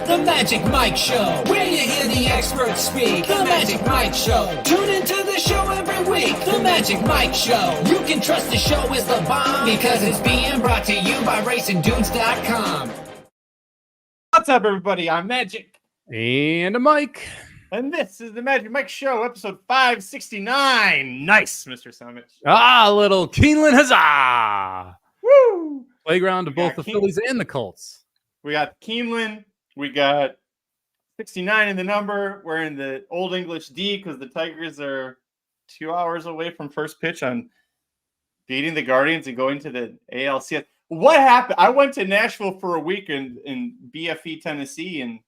The Magic Mike Show, where you hear the experts speak. The Magic Mike Show. Tune into the show every week. The Magic Mike Show. You can trust the show is the bomb because it's being brought to you by RacingDudes.com. What's up, everybody? I'm Magic. And a Mike. And this is the Magic Mike Show, episode 569. Nice, Mr. Somich. Ah, little Keeneland huzzah! Woo! Playground of both the Phillies and the Colts. We got Keeneland. We got 69 in the number. We're in the Old English D because the Tigers are 2 hours away from first pitch on beating the Guardians and going to the ALCS. What happened? I went to Nashville for a week in BFE, Tennessee, and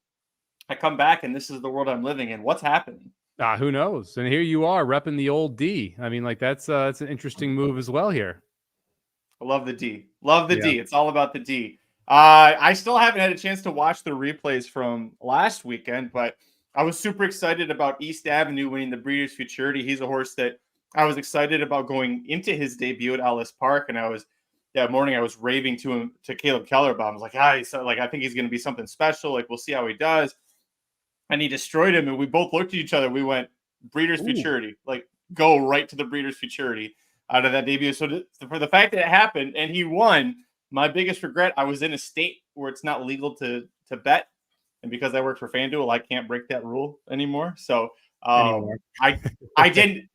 I come back, and this is the world I'm living in. What's happening? Who knows? And here you are repping the old D. I mean, like that's an interesting move as well here. I love the D. Love the D. It's all about the D. I still haven't had a chance to watch the replays from last weekend, but I was super excited about East Avenue winning the Breeders' Futurity. He's a horse that I was excited about going into his debut at Ellis Park, and that morning I was raving to Caleb Keller about him. I was like, I think he's going to be something special. Like, we'll see how he does. And he destroyed him, and we both looked at each other. We went, Breeders' Futurity. Like, go right to the Breeders' Futurity out of that debut. So for the fact that it happened and he won, my biggest regret, I was in a state where it's not legal to bet. And because I work for FanDuel, I can't break that rule anymore. So I didn't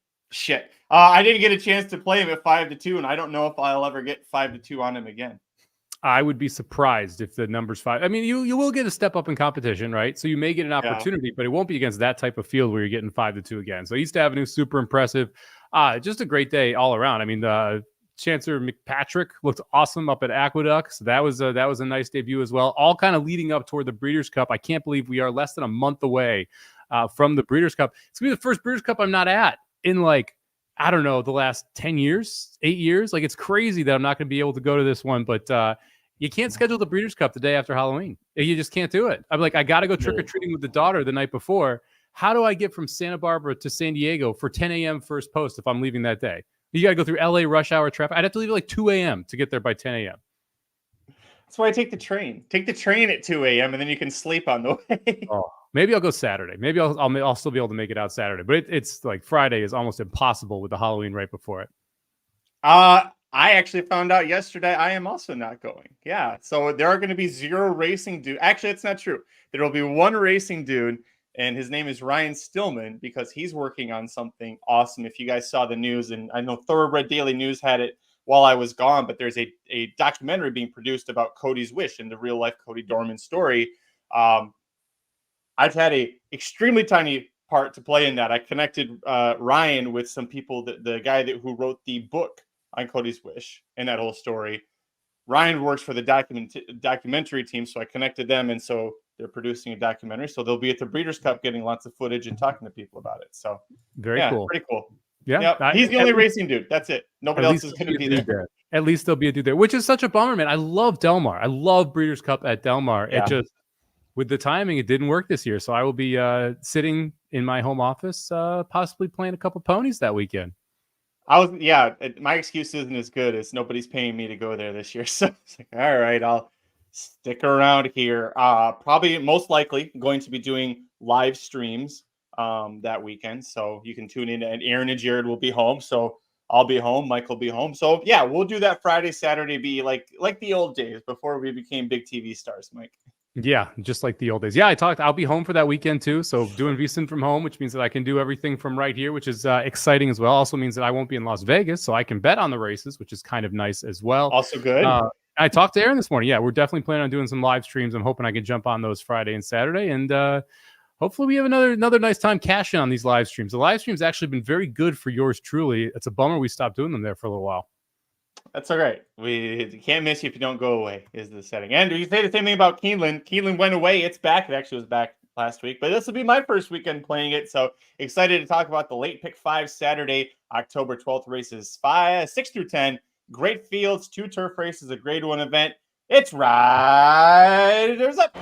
get a chance to play him at 5-2, and I don't know if I'll ever get 5-2 on him again. I would be surprised if the number's 5. I mean, you will get a step up in competition, right? So you may get an opportunity, but it won't be against that type of field where you're getting 5-2 again. So East Avenue, super impressive. Just a great day all around. I mean, Chancellor McPatrick looked awesome up at Aqueduct. So that was a nice debut as well. All kind of leading up toward the Breeders' Cup. I can't believe we are less than a month away from the Breeders' Cup. It's going to be the first Breeders' Cup I'm not at in I don't know, the last 10 years, 8 years. Like, it's crazy that I'm not going to be able to go to this one, but you can't schedule the Breeders' Cup the day after Halloween. You just can't do it. I'm like, I got to go trick-or-treating with the daughter the night before. How do I get from Santa Barbara to San Diego for 10 a.m. first post if I'm leaving that day? You got to go through LA rush hour traffic. I'd have to leave at 2 a.m. to get there by 10 a.m. That's why I take the train. Take the train at 2 a.m. and then you can sleep on the way. Maybe I'll go Saturday. Maybe I'll still be able to make it out Saturday. But it's like Friday is almost impossible with the Halloween right before it. I actually found out yesterday I am also not going. Yeah. So there are going to be 0 racing dude. Actually, it's not true. There will be 1 racing dude, and his name is Ryan Stillman because he's working on something awesome. If you guys saw the news, and I know Thoroughbred Daily News had it while I was gone, but there's a documentary being produced about Cody's Wish and the real life Cody Dorman story. I've had a extremely tiny part to play in that. I connected Ryan with some people, the guy who wrote the book on Cody's Wish and that whole story. Ryan works for the documentary team, so I connected them, and so they're producing a documentary. So they'll be at the Breeders' Cup getting lots of footage and talking to people about it. So very cool. Pretty cool. Yeah. Yep. He's the only racing dude. That's it. Nobody else is going to be there. At least there'll be a dude there, which is such a bummer, man. I love Del Mar. I love Breeders' Cup at Del Mar. Yeah. It just, with the timing, it didn't work this year. So I will be sitting in my home office, possibly playing a couple ponies that weekend. My excuse isn't as good as nobody's paying me to go there this year. So it's like, all right, I'll stick around here. Probably most likely going to be doing live streams that weekend. So you can tune in, and Aaron and Jared will be home. So I'll be home. Mike will be home. So yeah, we'll do that Friday, Saturday, be like the old days before we became big TV stars, Mike. Yeah, just like the old days. Yeah, I'll be home for that weekend too. So doing VSiN from home, which means that I can do everything from right here, which is exciting as well. Also means that I won't be in Las Vegas, so I can bet on the races, which is kind of nice as well. Also good. I talked to Aaron this morning. Yeah, we're definitely planning on doing some live streams. I'm hoping I can jump on those Friday and Saturday, and hopefully we have another nice time cashing on these live streams. The live streams actually been very good for yours truly. It's a bummer we stopped doing them there for a little while. That's all right. We can't miss you if you don't go away, is the setting. And you say the same thing about Keeneland. Keeneland went away. It's back. It actually was back last week, but this will be my first weekend playing it. So excited to talk about the late pick 5 Saturday, October 12th races 6 through 10. Great fields, 2 turf races, a grade 1 event. It's Riders Up.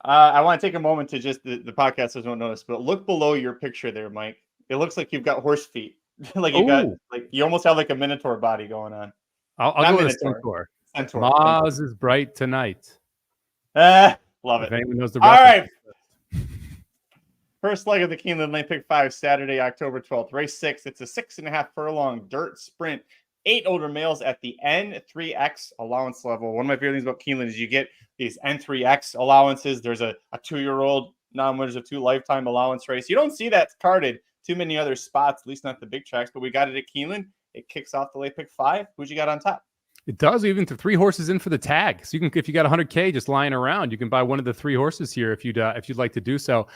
I want to take a moment to just the podcasters won't notice, but look below your picture there, Mike. It looks like you've got horse feet. Like you got you almost have like a minotaur body going on. I'll go with a centaur. Centaur. Mars is bright tonight. Love it. Anyone knows the all right. First leg of the Keeneland Lane Pick 5, Saturday, October 12th. Race 6. It's a 6.5 furlong dirt sprint. 8 older males at the N3X allowance level. One of my favorite things about Keeneland is you get these N3X allowances. There's a 2-year-old non-winners of 2 lifetime allowance race. You don't see that carded too many other spots, at least not the big tracks, but we got it at Keeneland. It kicks off the late pick 5. Who'd you got on top? It does, even to 3 horses in for the tag. So you can, if you got 100K just lying around, you can buy one of the 3 horses here if you'd like to do so.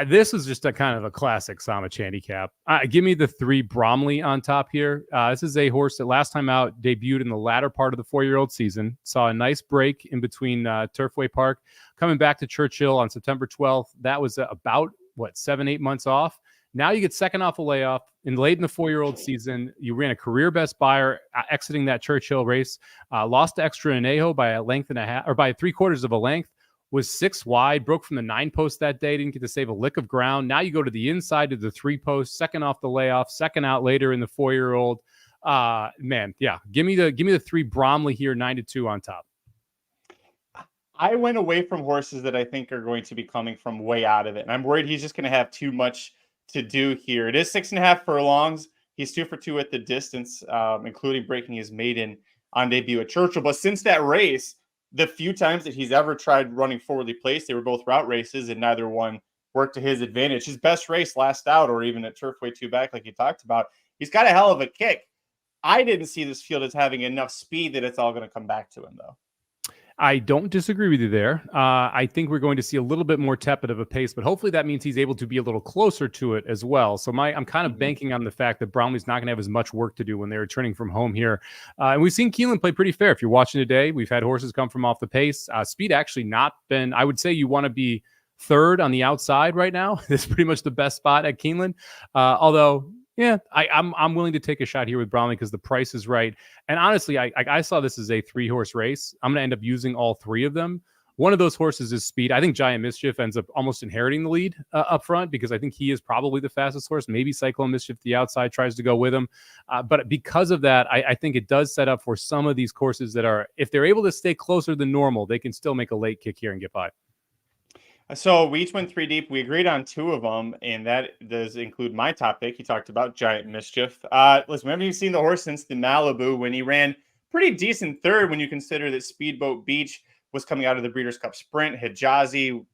This is just a kind of a classic Somich handicap. Give me the 3 Bromley on top here. This is a horse that last time out debuted in the latter part of the 4-year-old season. Saw a nice break in between Turfway Park. Coming back to Churchill on September 12th. That was about, 7-8 months off. Now you get second off a layoff. Late in the 4-year-old season, you ran a career best buyer exiting that Churchill race. Lost to Extra Anejo by a length and a half, or by 3/4 of a length. Was 6 wide, broke from the 9 post that day, didn't get to save a lick of ground. Now you go to the inside to the 3 post, second off the layoff, second out later in the 4-year-old. Give me the 3 Bromley here, 9-2 on top. I went away from horses that I think are going to be coming from way out of it, and I'm worried he's just going to have too much to do here. It is 6.5 furlongs. He's 2 for 2 at the distance, including breaking his maiden on debut at Churchill. But since that race, the few times that he's ever tried running forwardly placed, they were both route races, and neither one worked to his advantage. His best race last out, or even at Turfway 2 back, like you talked about, he's got a hell of a kick. I didn't see this field as having enough speed that it's all going to come back to him, though. I don't disagree with you there. I think we're going to see a little bit more tepid of a pace, but hopefully that means he's able to be a little closer to it as well. So I'm kind of banking on the fact that Bromley's not going to have as much work to do when they're returning from home here. And we've seen Keeneland play pretty fair. If you're watching today, we've had horses come from off the pace. Speed actually not been, I would say you want to be third on the outside right now. This is pretty much the best spot at Keeneland. Although, yeah, I'm willing to take a shot here with Bromley because the price is right. And honestly, I saw this as a 3-horse race. I'm going to end up using all 3 of them. One of those horses is Speed. I think Giant Mischief ends up almost inheriting the lead up front because I think he is probably the fastest horse. Maybe Cyclone Mischief, the outside, tries to go with him. But because of that, I think it does set up for some of these courses that are, if they're able to stay closer than normal, they can still make a late kick here and get by. So we each went 3 deep. We agreed on 2 of them, and that does include my top pick. You talked about Giant Mischief. Listen, haven't you seen the horse since the Malibu when he ran pretty decent third when you consider that Speedboat Beach was coming out of the Breeders' Cup Sprint? Hijazi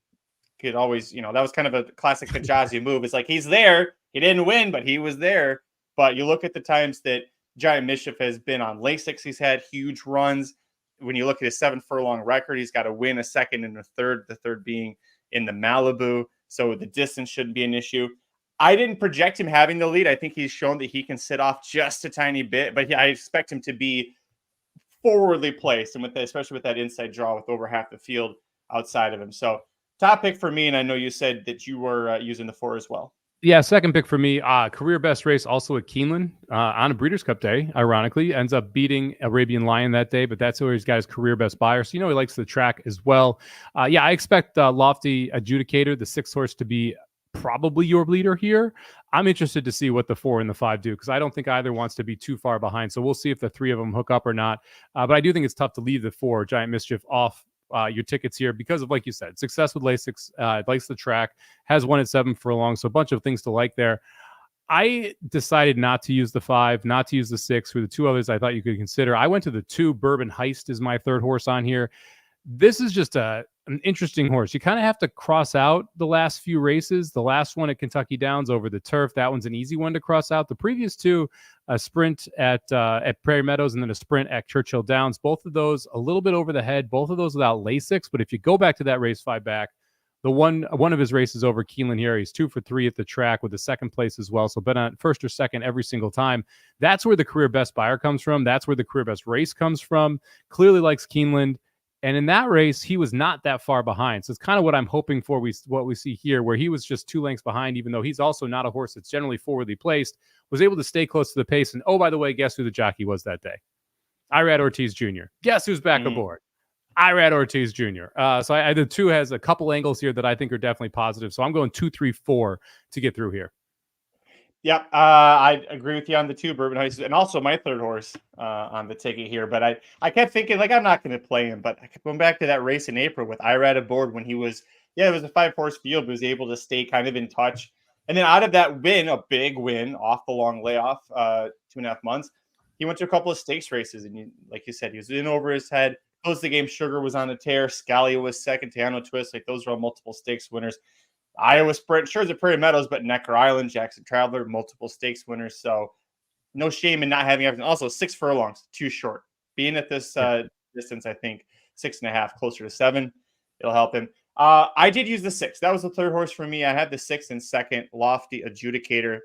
could always, that was kind of a classic Hijazi move. It's like he's there. He didn't win, but he was there. But you look at the times that Giant Mischief has been on Lasix, he's had huge runs. When you look at his 7-furlong record, he's got to win a second and a third, the third being in the Malibu, so the distance shouldn't be an issue. I didn't project him having the lead. I think he's shown that he can sit off just a tiny bit, but I expect him to be forwardly placed, and especially with that inside draw with over half the field outside of him. So top pick for me, and I know you said that you were using the 4 as well. Yeah, second pick for me, career best race also at Keeneland on a Breeders' Cup day, ironically. Ends up beating Arabian Lion that day, but that's where he's got his career best buyer. So, he likes the track as well. I expect Lofty Adjudicator, the 6th horse, to be probably your leader here. I'm interested to see what the 4 and the 5 do because I don't think either wants to be too far behind. So we'll see if the 3 of them hook up or not. But I do think it's tough to leave the 4, Giant Mischief, off your tickets here because of, like you said, success with Lasix, likes the track, has won at 7 furlongs, so a bunch of things to like there. I decided not to use the 5, not to use the 6 for the 2 others I thought you could consider. I went to the 2. Bourbon Heist is my 3rd horse on here. This is just an interesting horse. You kind of have to cross out the last few races. The last one at Kentucky Downs over the turf, that one's an easy one to cross out. The previous 2, a sprint at Prairie Meadows and then a sprint at Churchill Downs. Both of those a little bit over the head. Both of those without Lasix. But if you go back to that race 5 back, the one of his races over Keeneland here, he's 2 for 3 at the track with the 2nd place as well. So been on 1st or 2nd every single time. That's where the career best buyer comes from. That's where the career best race comes from. Clearly likes Keeneland. And in that race, he was not that far behind. So it's kind of what I'm hoping for, what we see here, where he was just 2 lengths behind, even though he's also not a horse that's generally forwardly placed, was able to stay close to the pace. And, oh, by the way, guess who the jockey was that day? Irad Ortiz Jr. Guess who's back aboard? Irad Ortiz Jr. So the 2 has a couple angles here that I think are definitely positive. So I'm going 2, 3, 4 to get through here. Yep, I agree with you on the 2, Bourbon Heights, and also my 3rd horse on the ticket here. But I kept thinking, like, I'm not going to play him, but I kept going back to that race in April with Irad aboard when he was, it was a 5-horse field, but was able to stay kind of in touch. And then out of that win, a big win off the long layoff, 2.5 months, he went to a couple of stakes races, and like you said, he was in over his head. Closed the game. Sugar was on a tear. Scalia was second. Teano Twist, like those are all multiple stakes winners. Iowa Sprint, sure, it's a Prairie Meadows, but Necker Island, Jackson Traveler, multiple stakes winners. So no shame in not having everything. Also, 6 furlongs, too short. Being at this distance, I think 6.5, closer to 7, it'll help him. I did use the 6. That was the 3rd horse for me. I had the 6 in second, Lofty Adjudicator.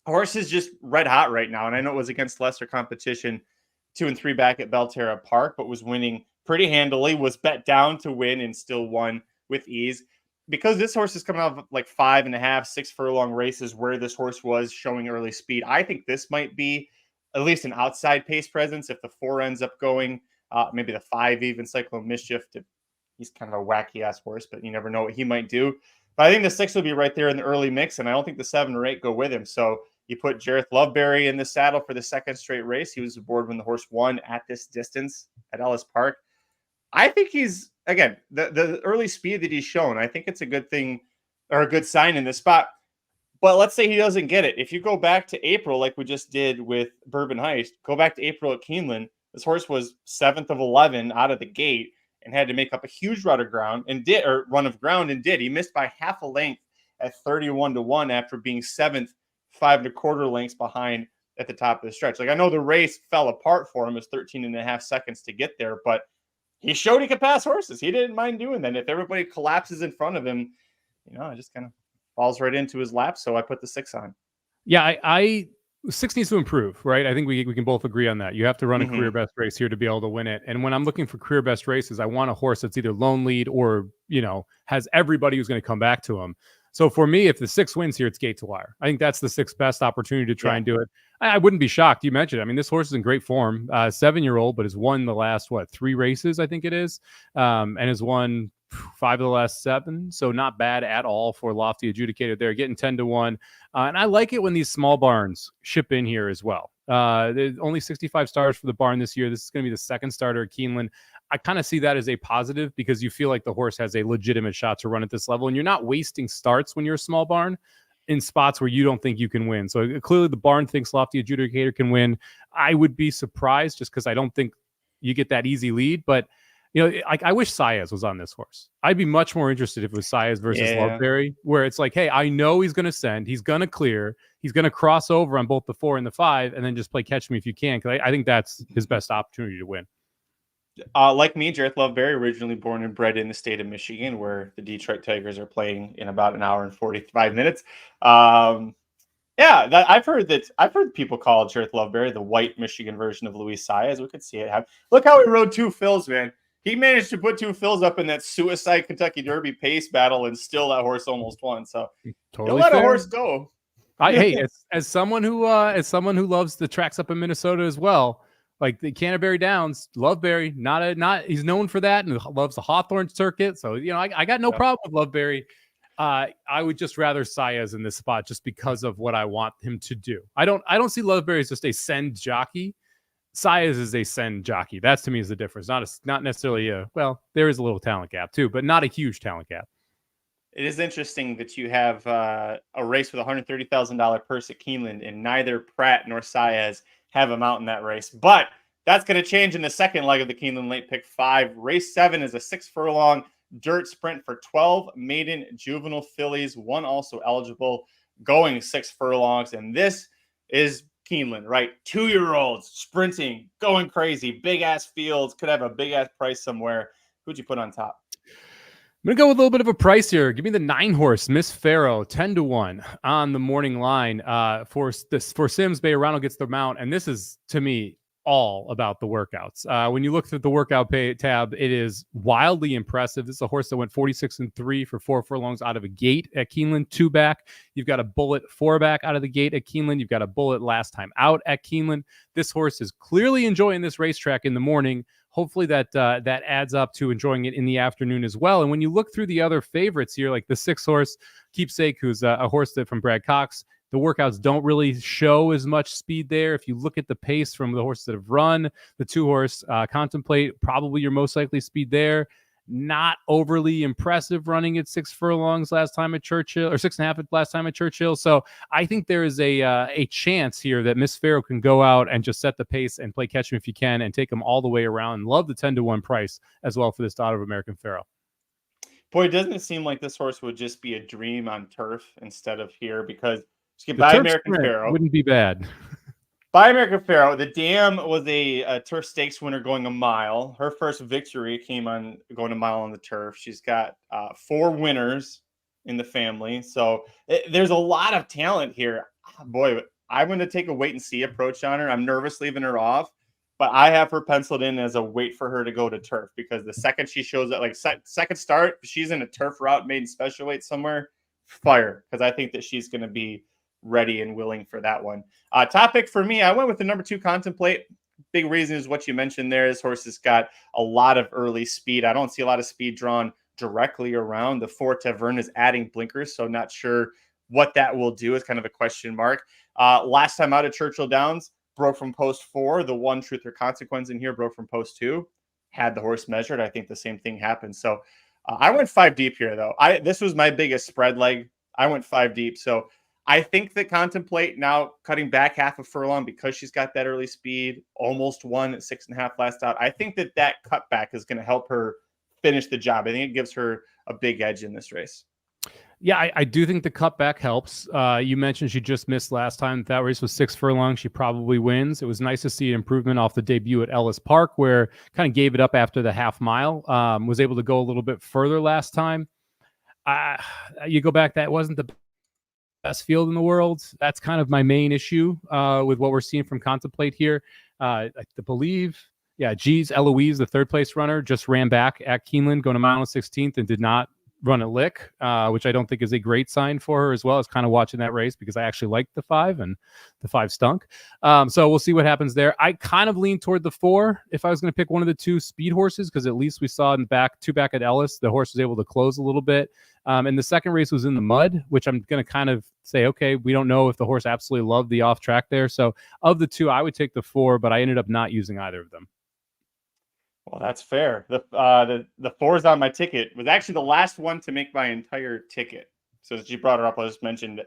Horse is just red hot right now, and I know it was against lesser competition, 2 and 3 back at Belterra Park, but was winning pretty handily, was bet down to win and still won with ease. Because this horse is coming out of like 5.5, 6 furlong races where this horse was showing early speed, I think this might be at least an outside pace presence. If the 4 ends up going, maybe the 5 even, Cyclone Mischief. He's kind of a wacky ass horse, but you never know what he might do. But I think the 6 will be right there in the early mix, and I don't think the 7 or 8 go with him. So you put Jareth Loveberry in the saddle for the 2nd straight race. He was aboard when the horse won at this distance at Ellis Park. I think he's, again, the early speed that he's shown, I think it's a good thing or a good sign in this spot. But let's say he doesn't get it. If you go back to April, like we just did with Bourbon Heist, go back to April at Keeneland, this horse was 7th of 11 out of the gate and had to make up a huge run of ground and did. He missed by half a length at 31-1 after being 7th, 5 1/4 lengths behind at the top of the stretch. Like, I know the race fell apart for him. It was 13.5 seconds to get there, but he showed he could pass horses. He didn't mind doing that. If everybody collapses in front of him, it just kind of falls right into his lap. So I put the 6 on. Yeah, I 6 needs to improve, right? I think we can both agree on that. You have to run a career best race here to be able to win it. And when I'm looking for career best races, I want a horse that's either lone lead or, has everybody who's going to come back to him. So for me, if the 6 wins here, it's gate to wire. I think that's the 6th best opportunity to try and do it. I wouldn't be shocked. You mentioned it. I mean, this horse is in great form. 7-year-old, but has won the last, 3 races, I think it is, and has won 5 of the last 7. So not bad at all for Lofty Adjudicator there, getting 10-1. And I like it when these small barns ship in here as well. There's only 65 stars for the barn this year. This is going to be the 2nd starter at Keeneland. I kind of see that as a positive because you feel like the horse has a legitimate shot to run at this level, and you're not wasting starts when you're a small barn in spots where you don't think you can win. So clearly the barn thinks Lofty Adjudicator can win. I would be surprised just because I don't think you get that easy lead, but I wish Saez was on this horse. I'd be much more interested if it was Saez versus Loveberry, where it's like, hey, I know he's going to send, he's going to clear, he's going to cross over on both the 4 and the 5, and then just play catch me if you can. Because I think that's his best opportunity to win. Like me, Jareth Loveberry, originally born and bred in the state of Michigan, where the Detroit Tigers are playing in about an hour and 45 minutes. I've heard people call Jareth Loveberry the white Michigan version of Luis Saez. We could see it happen. Look how he rode 2 fills, man. He managed to put 2 fills up in that suicide Kentucky Derby pace battle, and still that horse almost won. So totally let fair. a horse go. Hey, as someone who loves the tracks up in Minnesota as well, like the Canterbury Downs, Loveberry, he's known for that and loves the Hawthorne circuit. So I got no problem with Loveberry. I would just rather Saez in this spot just because of what I want him to do. I don't see Loveberry as just a send jockey. Saez is a send jockey. That's to me is the difference. Not necessarily there is a little talent gap too, but not a huge talent gap. It is interesting that you have a race with $130,000 purse at Keeneland, and neither Pratt nor Saez have him out in that race. But that's going to change in the second leg of the Keeneland Late Pick 5. Race 7 is a 6 furlong dirt sprint for 12 maiden juvenile fillies, 1 also eligible, going 6 furlongs. And this is Keeneland, right? 2-year-olds sprinting, going crazy, big ass fields, could have a big ass price somewhere. Who'd you put on top? I'm going to go with a little bit of a price here. Give me the 9 horse, Miss Pharaoh, 10-1 on the morning line for Sims Bay. Ronald gets the mount. And this is, to me, all about the workouts. When you look at the workout tab, it is wildly impressive. This is a horse that went 46-3 for 4 furlongs out of a gate at Keeneland, 2 back. You've got a bullet 4 back out of the gate at Keeneland. You've got a bullet last time out at Keeneland. This horse is clearly enjoying this racetrack in the morning. Hopefully that adds up to enjoying it in the afternoon as well. And when you look through the other favorites here, like the 6 horse Keepsake, who's a horse that from Brad Cox, the workouts don't really show as much speed there. If you look at the pace from the horses that have run, the 2 horse Contemplate, probably your most likely speed there. Not overly impressive running at 6 furlongs last time at Churchill, or 6.5 last time at Churchill. So I think there is a chance here that Miss Farrow can go out and just set the pace and play catch him if you can and take him all the way around. Love the 10-1 price as well for this Daughter of American Pharoah. Boy, doesn't it seem like this horse would just be a dream on turf instead of here? Because By American Pharoah wouldn't be bad. By American Pharoah, the dam was a turf stakes winner going a mile. Her first victory came on going a mile on the turf. She's got 4 winners in the family. So there's a lot of talent here. Boy, I'm going to take a wait and see approach on her. I'm nervous leaving her off, but I have her penciled in as a wait for her to go to turf, because the second she shows up, like second start, she's in a turf route made in special weight somewhere, fire, because I think that she's going to be ready and willing for that one. Top pick for me, I went with the number 2 Contemplate. Big reason is what you mentioned there. This horse has got a lot of early speed. I don't see a lot of speed drawn directly around. The 4 Tavern is adding blinkers, so not sure what that will do. Is kind of a question mark. Last time out at Churchill Downs, broke from post 4. The 1 Truth or Consequence in here broke from post 2. Had the horse measured. I think the same thing happened. So I went 5 deep here, though. This was my biggest spread leg. I went 5 deep. So I think that Contemplate now cutting back half a furlong because she's got that early speed, almost won at 6.5 last out. I think that cutback is going to help her finish the job. I think it gives her a big edge in this race. Yeah, I do think the cutback helps. You mentioned she just missed last time. That race was 6 furlongs. She probably wins. It was nice to see an improvement off the debut at Ellis Park, where kind of gave it up after the half mile. Was able to go a little bit further last time. You go back, that wasn't the best field in the world. That's kind of my main issue with what we're seeing from Contemplate here. I believe, Eloise, the 3rd place runner, just ran back at Keeneland going a mile and 16th and did not run a lick, which I don't think is a great sign for her as well. As kind of watching that race because I actually liked the 5 and the 5 stunk. So we'll see what happens there. I kind of lean toward the 4 if I was going to pick one of the 2 speed horses, because at least we saw in the 2 back at Ellis, the horse was able to close a little bit. And the second race was in the mud, which I'm going to kind of say, okay, we don't know if the horse absolutely loved the off track there. So of the 2, I would take the 4, but I ended up not using either of them. Well, that's fair. The 4 is on my ticket. It was actually the last one to make my entire ticket. So as you brought her up, I just mentioned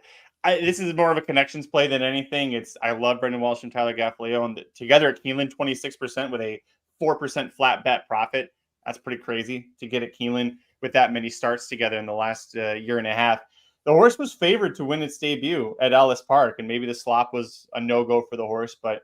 this is more of a connections play than anything. I love Brendan Walsh and Tyler Gaffaleo, and together at Keeneland, 26% with a 4% flat bet profit. That's pretty crazy to get at Keeneland with that many starts together in the last year and a half. The horse was favored to win its debut at Ellis Park, and maybe the slop was a no-go for the horse, but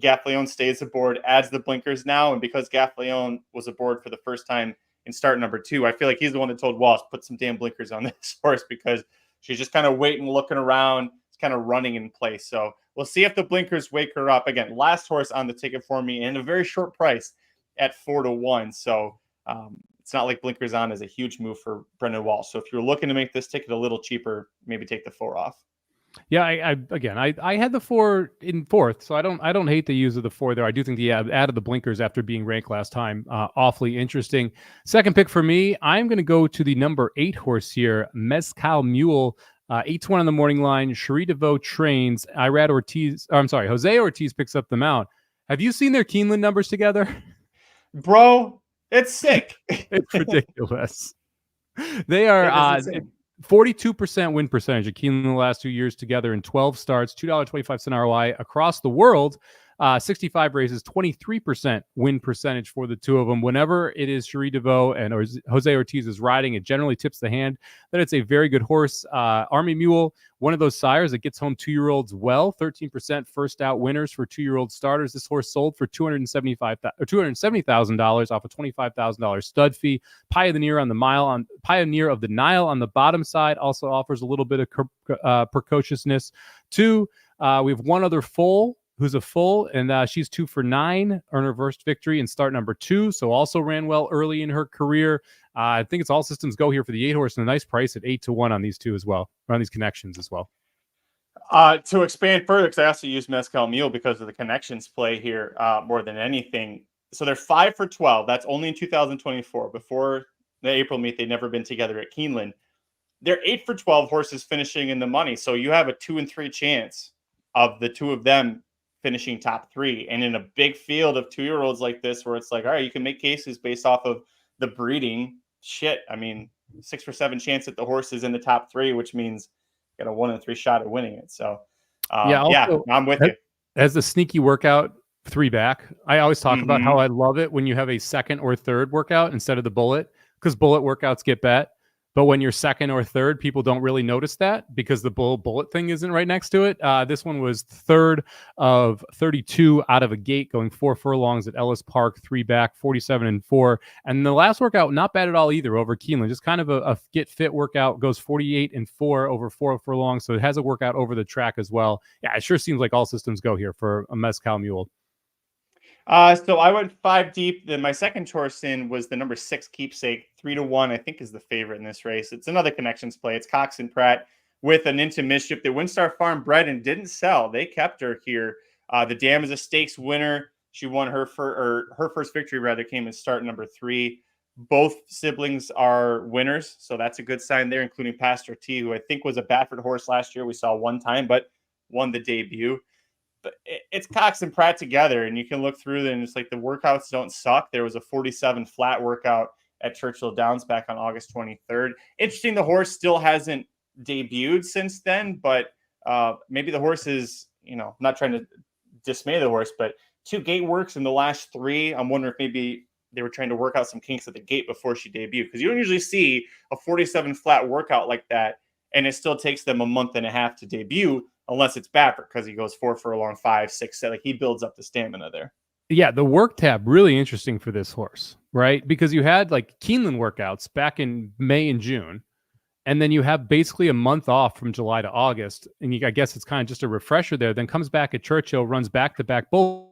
Gaffaleon stays aboard, adds the blinkers now, and because Gaffaleon was aboard for the first time in start number 2, I feel like he's the one that told Walsh, put some damn blinkers on this horse, because she's just kind of waiting, looking around, it's kind of running in place. So we'll see if the blinkers wake her up. Again, last horse on the ticket for me, and a very short price at 4-1. So it's not like blinkers on is a huge move for Brendan Walsh. So if you're looking to make this ticket a little cheaper, maybe take the 4 off. Yeah, I had the 4 in 4th, so I don't hate the use of the 4 there. I do think the add of the blinkers after being ranked last time, awfully interesting. Second pick for me, I'm going to go to the number 8 horse here, Mezcal Mule, 8-1 on the morning line. Cherie DeVoe trains. Jose Ortiz picks up the mount. Have you seen their Keeneland numbers together? Bro, it's sick. It's ridiculous. They are 42% win percentage at Keeneland in the last 2 years together in 12 starts, $2.25 ROI across the world. 65 races, 23% win percentage for the 2 of them. Whenever it is Cherie DeVoe and Jose Ortiz is riding, it generally tips the hand that it's a very good horse. Army Mule, one of those sires that gets home 2-year-olds well, 13% first out winners for 2-year-old starters. This horse sold for $270,000 off a $25,000 stud fee. Pioneer of the Nile on the bottom side also offers a little bit of precociousness too. We have one other foal who's a full, and she's 2 for 9, earn her first victory in start number 2. So also ran well early in her career. I think it's all systems go here for the 8 horse, and a nice price at 8-1 on these two as well, or on these connections as well. To expand further, because I also use Mezcal Mule because of the connections play here more than anything. So they're 5 for 12. That's only in 2024. Before the April meet, they'd never been together at Keeneland. They're 8 for 12 horses finishing in the money. So you have a 2 and 3 chance of the two of them finishing top 3. And in a big field of 2-year-olds like this, where it's like, all right, you can make cases based off of the breeding. Shit, I mean, 6 for 7 chance at the horses in the top 3, which means you got a 1 in 3 shot at winning it. So, I'm with you. As the sneaky workout 3 back, I always talk about how I love it when you have a second or third workout instead of the bullet, because bullet workouts get bet. But when you're second or third, people don't really notice that because the bullet thing isn't right next to it. This one was third of 32 out of a gate, going 4 furlongs at Ellis Park, 3 back, 47-4. And the last workout, not bad at all either over Keeneland. Just kind of a get fit workout, goes 48-4 over 4 furlongs. So it has a workout over the track as well. Yeah, it sure seems like all systems go here for a Mezcal Mule. So I went 5 deep. Then my second horse in was the number 6 Keepsake, 3-1. I think is the favorite in this race. It's another connections play. It's Cox and Pratt with an Into Mischief. The Windstar Farm bred and didn't sell. They kept her here. The Dam is a stakes winner. She won her first victory. Rather came in start number 3. Both siblings are winners, so that's a good sign there. Including Pastor T, who I think was a Baffert horse last year. We saw one time, but won the debut. But it's Cox and Pratt together, and you can look through them. And it's like the workouts don't suck. There was a 47 flat workout at Churchill Downs back on August 23rd. Interesting, the horse still hasn't debuted since then, but maybe the horse is, I'm not trying to dismay the horse, but 2 gate works in the last 3. I'm wondering if maybe they were trying to work out some kinks at the gate before she debuted, because you don't usually see a 47 flat workout like that, and it still takes them a month and a half to debut. Unless it's Baffert, because he goes 4 furlong, 5, 6, 7. Like he builds up the stamina there. Yeah, the work tab really interesting for this horse, right? Because you had like Keeneland workouts back in May and June, and then you have basically a month off from July to August, and I guess it's kind of just a refresher there. Then comes back at Churchill, runs back-to-back bullets,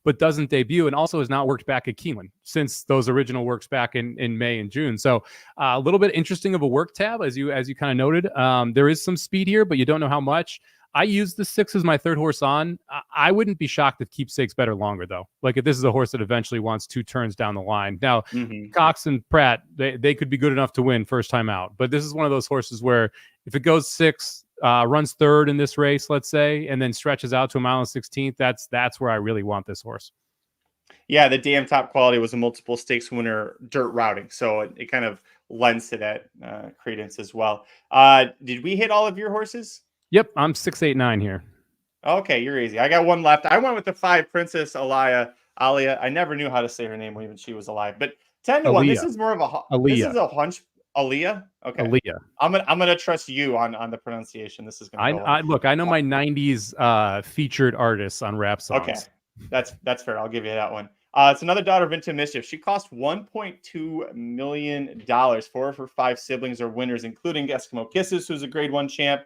but doesn't debut, and also has not worked back at Keeneland since those original works back in May and June. So a little bit interesting of a work tab, as you kind of noted. There is some speed here, but you don't know how much. I use the 6 as my third horse on. I wouldn't be shocked if Keepsake's better longer, though. Like if this is a horse that eventually wants 2 turns down the line. Now, Cox and Pratt, they could be good enough to win first time out. But this is one of those horses where if it goes 6, runs third in this race, let's say, and then stretches out to a mile and 16th, that's where I really want this horse. Yeah, the Dam Top Quality was a multiple stakes winner dirt routing, so it kind of lends to that credence as well. Did we hit all of your horses? Yep, I'm 6-8-9 here. Okay, you're easy. I got one left. I went with the 5 Princess Alia. I never knew how to say her name when even she was alive. But 10-1. This is more of a this is a hunch. Aaliyah. Okay. Aaliyah. I'm gonna trust you on the pronunciation. This is gonna. I know my '90s featured artists on rap songs. Okay, that's fair. I'll give you that one. It's another daughter of Into Mischief. She cost $1.2 million. 4 of her 5 siblings are winners, including Eskimo Kisses, who's a Grade 1 champ.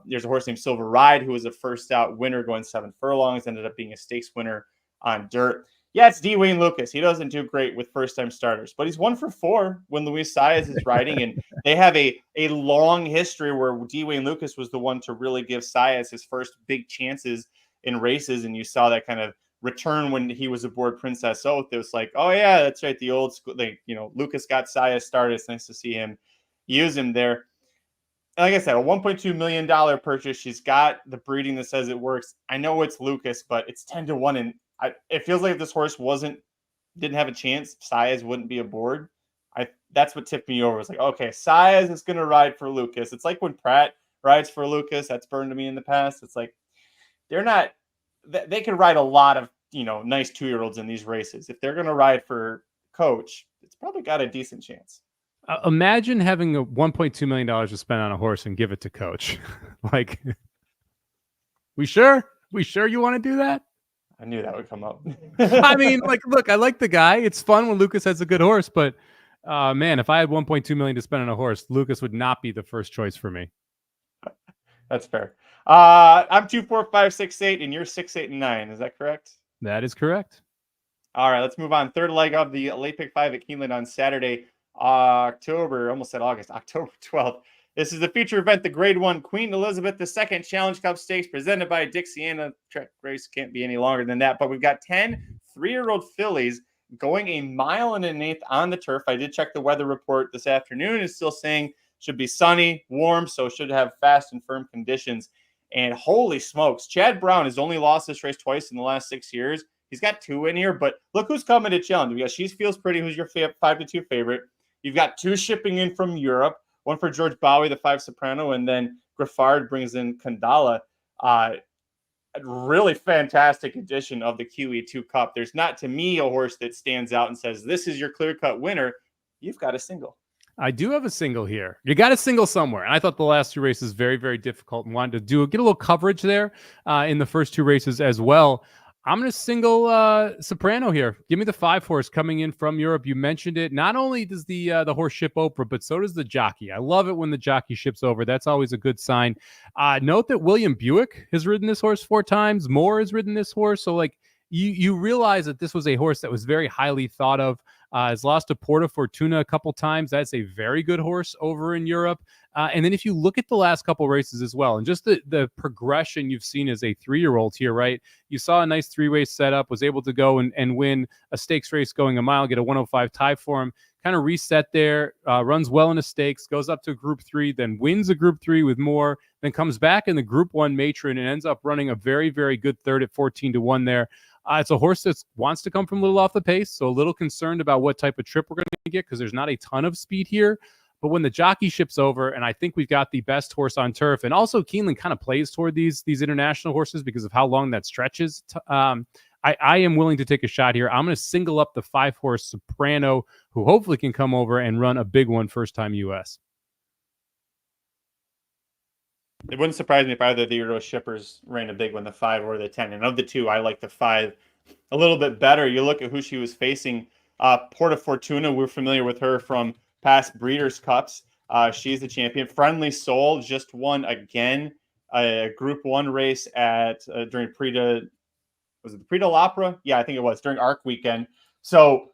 There's a horse named Silver Ride, who was a first out winner going 7 furlongs, ended up being a stakes winner on dirt. Yeah, it's D. Wayne Lucas. He doesn't do great with first-time starters, but he's 1 for 4 when Luis Saez is riding, and they have a long history where D. Wayne Lucas was the one to really give Saez his first big chances in races, and you saw that kind of return when he was aboard Princess Oath. It was like, oh yeah, that's right, the old school. Lucas got Saez started. It's nice to see him use him there. And like I said, a $1.2 million purchase. She's got the breeding that says it works. I know it's Lucas, but it's 10-1, and it feels like if this horse didn't have a chance, Saez wouldn't be aboard. That's what tipped me over. It's like, okay, Saez is going to ride for Lucas. It's like when Pratt rides for Lucas. That's burned to me in the past. It's like they could ride a lot of nice 2-year-olds in these races. If they're going to ride for Coach, it's probably got a decent chance. Imagine having a $1.2 million to spend on a horse and give it to Coach. Like, we sure you want to do that? I knew that would come up. I mean, look, I like the guy. It's fun when Lucas has a good horse, but man, if I had $1.2 million to spend on a horse, Lucas would not be the first choice for me. That's fair. I'm 2, 4, 5, 6, 8, and you're 6, 8, and 9. Is that correct? That is correct. All right, let's move on. Third leg of the Late Pick 5 at Keeneland on Saturday, October 12th. This is the feature event, the Grade 1 Queen Elizabeth II Challenge Cup Stakes presented by Dixiana. Track race can't be any longer than that, but we've got 10 3-year-old fillies going 1.1 miles on the turf. I did check the weather report this afternoon. It's still saying should be sunny, warm, so should have fast and firm conditions. And holy smokes, Chad Brown has only lost this race twice in the last 6 years. He's got 2 in here, but look who's coming to challenge. We got She Feels Pretty, who's your 5-2 favorite. You've got 2 shipping in from Europe, one for George Bowie, the 5 soprano, and then Griffard brings in Kandala. A really fantastic edition of the QE2 Cup. There's not, to me, a horse that stands out and says, this is your clear-cut winner. You've got a single. I do have a single here. You got a single somewhere. And I thought the last 2 races very, very difficult and wanted to get a little coverage there in the first 2 races as well. I'm going to single Soprano here. Give me the 5 horse coming in from Europe. You mentioned it. Not only does the horse ship over, but so does the jockey. I love it when the jockey ships over. That's always a good sign. Note that William Buick has ridden this horse 4 times. Moore has ridden this horse. So like you realize that this was a horse that was very highly thought of. Has lost to Porta Fortuna a couple times. That's a very good horse over in Europe. And then if you look at the last couple races as well, and just the progression you've seen as a 3-year-old here, right? You saw a nice 3-race setup, was able to go and win a stakes race going 1 mile, get a 105 tie for him, kind of reset there, runs well in the stakes, goes up to Group 3, then wins a Group 3 with Moore, then comes back in the Group 1 matron and ends up running a very, very good third at 14-1 there. It's a horse that wants to come from a little off the pace, so a little concerned about what type of trip we're going to get because there's not a ton of speed here. But when the jockey ships over, and I think we've got the best horse on turf, and also Keeneland kind of plays toward these international horses because of how long that stretches. I am willing to take a shot here. I'm going to single up the 5 horse Soprano, who hopefully can come over and run a big one first time U.S. It wouldn't surprise me if either of the Euro shippers ran a big one, the 5 or the 10. And of the 2, I like the 5 a little bit better. You look at who she was facing. Porta Fortuna, we're familiar with her from past Breeders' Cups. She's the champion. Friendly Soul just won again a Group 1 race at during was it the Prix de l'Opera? Yeah, I think it was during ARC weekend. So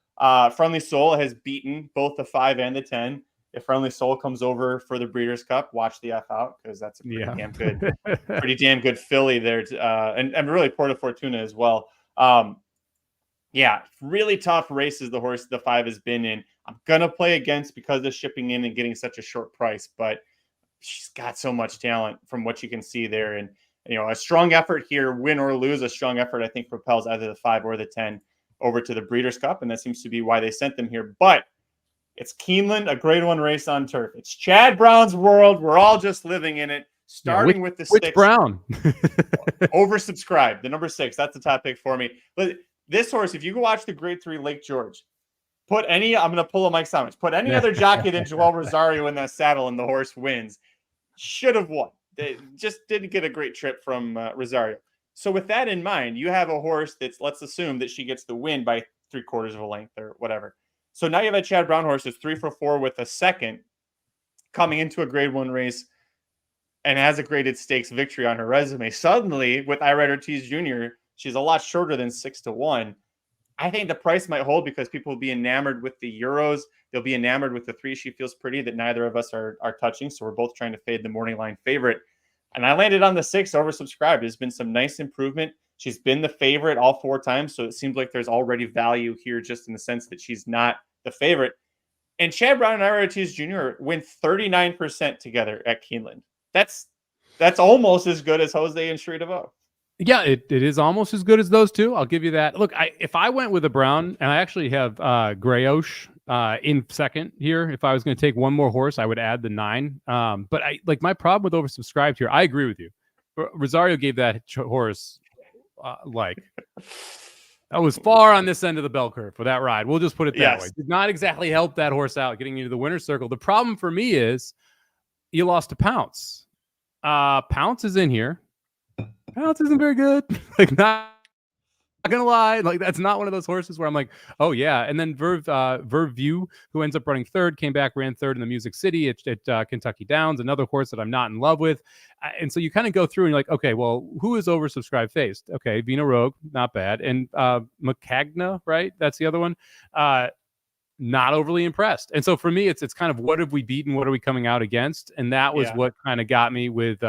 Friendly Soul has beaten both the 5 and the 10. If Friendly Soul comes over for the Breeders' Cup, watch the F out because that's a pretty damn good filly there. And really Porta Fortuna as well. Yeah, really tough races the horse the 5 has been in. I'm gonna play against because of shipping in and getting such a short price, but she's got so much talent from what you can see there. And a strong effort here, win or lose, a strong effort I think propels either the 5 or the 10 over to the Breeders' Cup, and that seems to be why they sent them here. But it's Keeneland, a Grade 1 race on turf. It's Chad Brown's world. We're all just living in it. Starting with the 6. Which Brown? Oversubscribed. The number 6. That's the top pick for me. But this horse, if you go watch the Grade 3 Lake George, I'm going to pull a Mike Somich. Put any other jockey than Joel Rosario in that saddle and the horse wins. Should have won. They just didn't get a great trip from Rosario. So with that in mind, you have a horse that's, let's assume that she gets the win by 3/4 of a length or whatever. So now you have a Chad Brown horse that's 3 for 4 with a second coming into a Grade 1 race and has a graded stakes victory on her resume. Suddenly, with Irad Ortiz Jr., she's a lot shorter than 6-1. I think the price might hold because people will be enamored with the Euros. They'll be enamored with the 3 She Feels Pretty that neither of us are touching. So we're both trying to fade the morning line favorite. And I landed on the 6 oversubscribed. There's been some nice improvement. She's been the favorite all 4 times. So it seems like there's already value here just in the sense that she's not the favorite. And Chad Brown and Irad Ortiz Jr. win 39% together at Keeneland. That's almost as good as Jose and Cherie DeVoe. Yeah, it is almost as good as those 2. I'll give you that. Look, if I went with a Brown, and I actually have Grayosh in second here. If I was going to take one more horse, I would add the 9. But my problem with oversubscribed here, I agree with you. Rosario gave that horse that was far on this end of the bell curve for that ride. We'll just put it that way. Did not exactly help that horse out getting into the winner's circle. The problem for me is you lost to Pounce. Pounce is in here. Pounce isn't very good. Not gonna lie, like that's not one of those horses where I'm like, oh yeah. And then Verve View, who ends up running third, came back, ran third in the Music City at Kentucky Downs, another horse that I'm not in love with. And so you kind of go through and you're like, okay, well, who is oversubscribed faced? Okay, Vina Rogue, not bad, and McCagna, right? That's the other one. Not overly impressed. And so for me, it's kind of what have we beaten? What are we coming out against? And that was what kind of got me with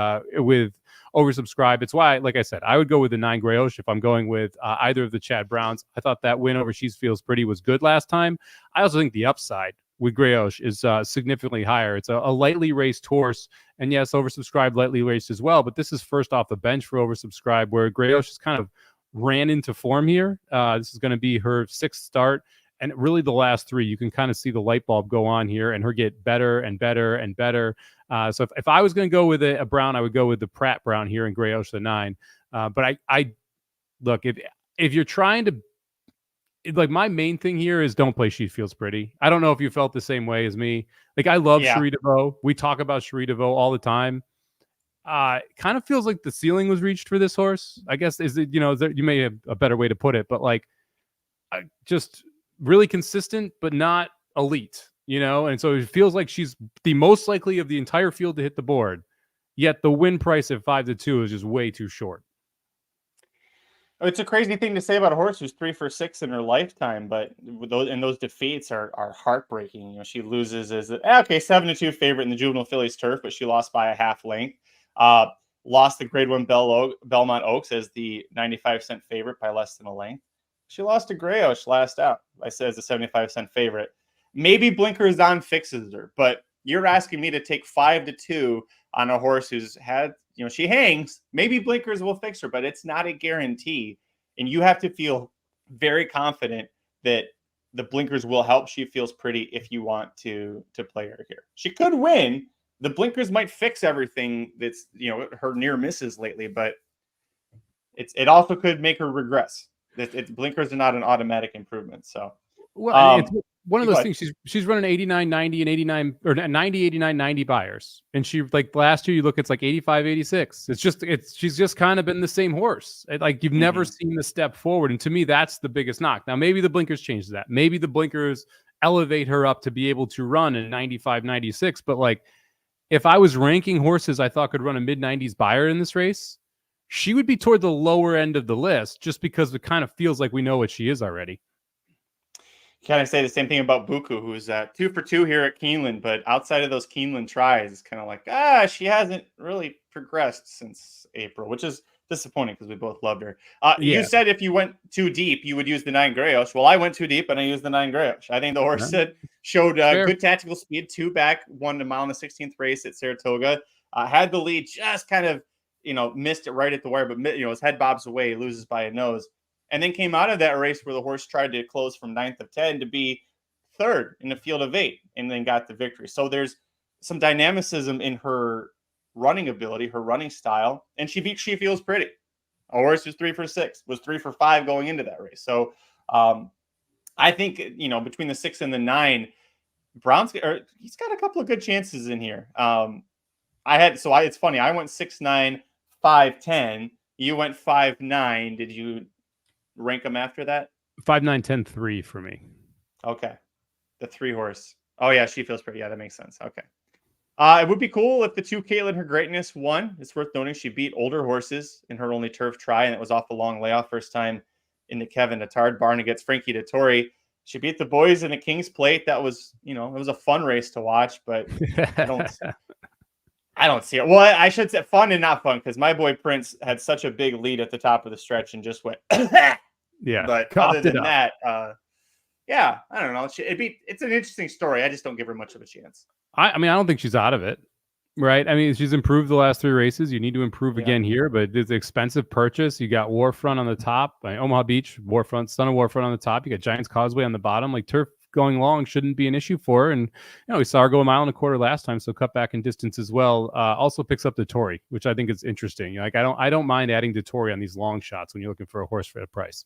oversubscribe. It's why, like I said, I would go with the 9 Grayosh if I'm going with either of the Chad Browns. I thought that win over She's Feels Pretty was good last time. I also think the upside with Grayosh is significantly higher. It's a lightly raced horse, and yes, oversubscribed, lightly raced as well. But this is first off the bench for oversubscribed, where Grayosh has kind of ran into form here. This is going to be her 6th start. And really the last 3, you can kind of see the light bulb go on here and her get better and better and better. So if I was going to go with a Brown, I would go with the Pratt Brown here in Grayosh the 9. But I look, if you're trying to, like, my main thing here is don't play She Feels Pretty. I don't know if you felt the same way as me. Like, I love Cherie DeVoe. We talk about Cherie DeVoe all the time. Kind of feels like the ceiling was reached for this horse. I guess you may have a better way to put it, but like, just really consistent, but not elite, And so it feels like she's the most likely of the entire field to hit the board. Yet the win price at 5-2 is just way too short. It's a crazy thing to say about a horse who's 3 for 6 in her lifetime, but those defeats are heartbreaking. She loses as 7-2 favorite in the Juvenile Fillies turf, but she lost by a half length. Lost the Grade 1 Belmont Oaks as the 95-cent favorite by less than a length. She lost to Grayosh last out. I said as a 75-cent favorite. Maybe Blinkers on fixes her, but you're asking me to take 5-2 on a horse who's had, she hangs. Maybe Blinkers will fix her, but it's not a guarantee. And you have to feel very confident that the Blinkers will help She Feels Pretty if you want to play her here. She could win. The Blinkers might fix everything that's, her near misses lately, but it also could make her regress. Blinkers are not an automatic improvement. So, it's one of those things. She's running 89, 90, and 89 or 90, 89, 90 buyers, and she like last year. You look, it's like 85, 86. She's just kind of been the same horse. Like you've never seen the step forward, and to me, that's the biggest knock. Now, maybe the Blinkers change that. Maybe the Blinkers elevate her up to be able to run in 95, 96. But like, if I was ranking horses I thought could run a mid 90s buyer in this race, she would be toward the lower end of the list just because it kind of feels like we know what she is already. Kind of say the same thing about Buku, who's 2 for 2 here at Keeneland, but outside of those Keeneland tries, it's kind of like, she hasn't really progressed since April, which is disappointing because we both loved her. You said if you went too deep, you would use the 9 Grayosh. Well, I went too deep and I used the 9 Grayosh. I think the horse showed good tactical speed, 2 back, won a mile in the 16th race at Saratoga, had the lead, just kind of, missed it right at the wire, but his head bobs away, loses by a nose, and then came out of that race where the horse tried to close from 9th of 10 to be 3rd in a field of 8, and then got the victory. So there's some dynamicism in her running ability, her running style, and she feels pretty. A horse who's 3 for 6, was 3 for 5 going into that race. So I think between the 6 and the 9, he's got a couple of good chances in here. It's funny. I went 6-9. 5-10. You went 5-9. Did you rank them after that? 5-9, 10-3 for me. Okay. The 3 horse. Oh yeah, She Feels Pretty. Yeah, that makes sense. Okay. It would be cool if the 2 Caitlin Her Greatness won. It's worth noting she beat older horses in her only turf try, and it was off a long layoff. First time in the Kevin Attard barn against Frankie Dettori. She beat the boys in the King's Plate. That was, it was a fun race to watch, but I don't see it. Well, I should say fun and not fun because my boy Prince had such a big lead at the top of the stretch and just went, yeah. But other than that, I don't know. It's an interesting story. I just don't give her much of a chance. I don't think she's out of it, right? I mean, she's improved the last 3 races. You need to improve again here, but it's an expensive purchase. You got Warfront on the top, Omaha Beach, Warfront, Son of Warfront on the top. You got Giants Causeway on the bottom. Like turf going long shouldn't be an issue for her. And we saw her go 1.25 miles last time, so cut back in distance as well. Also picks up Dettori, which I think is interesting. Like I don't mind adding Dettori on these long shots when you're looking for a horse for a price.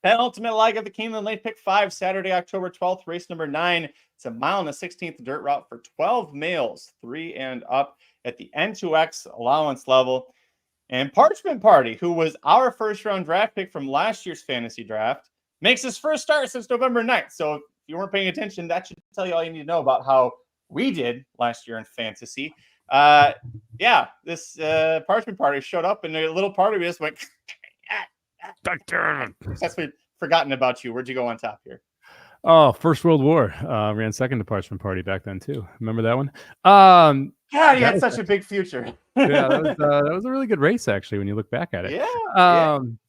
Penultimate leg of the Keeneland Late Pick 5, Saturday, October 12th, race number 9. It's a mile and a 16th dirt route for 12 males, 3 and up at the N2X allowance level. And Parchment Party, who was our first round draft pick from last year's fantasy draft, makes his first start since November 9th. So if you weren't paying attention, that should tell you all you need to know about how we did last year in fantasy. This Parchment Party showed up, and a little part of me just went, successfully forgotten about you. Where'd you go on top here? Oh, First World War. Ran second to Parchment Party back then too. Remember that one? God, he had such a big future. Yeah, that was a really good race actually when you look back at it.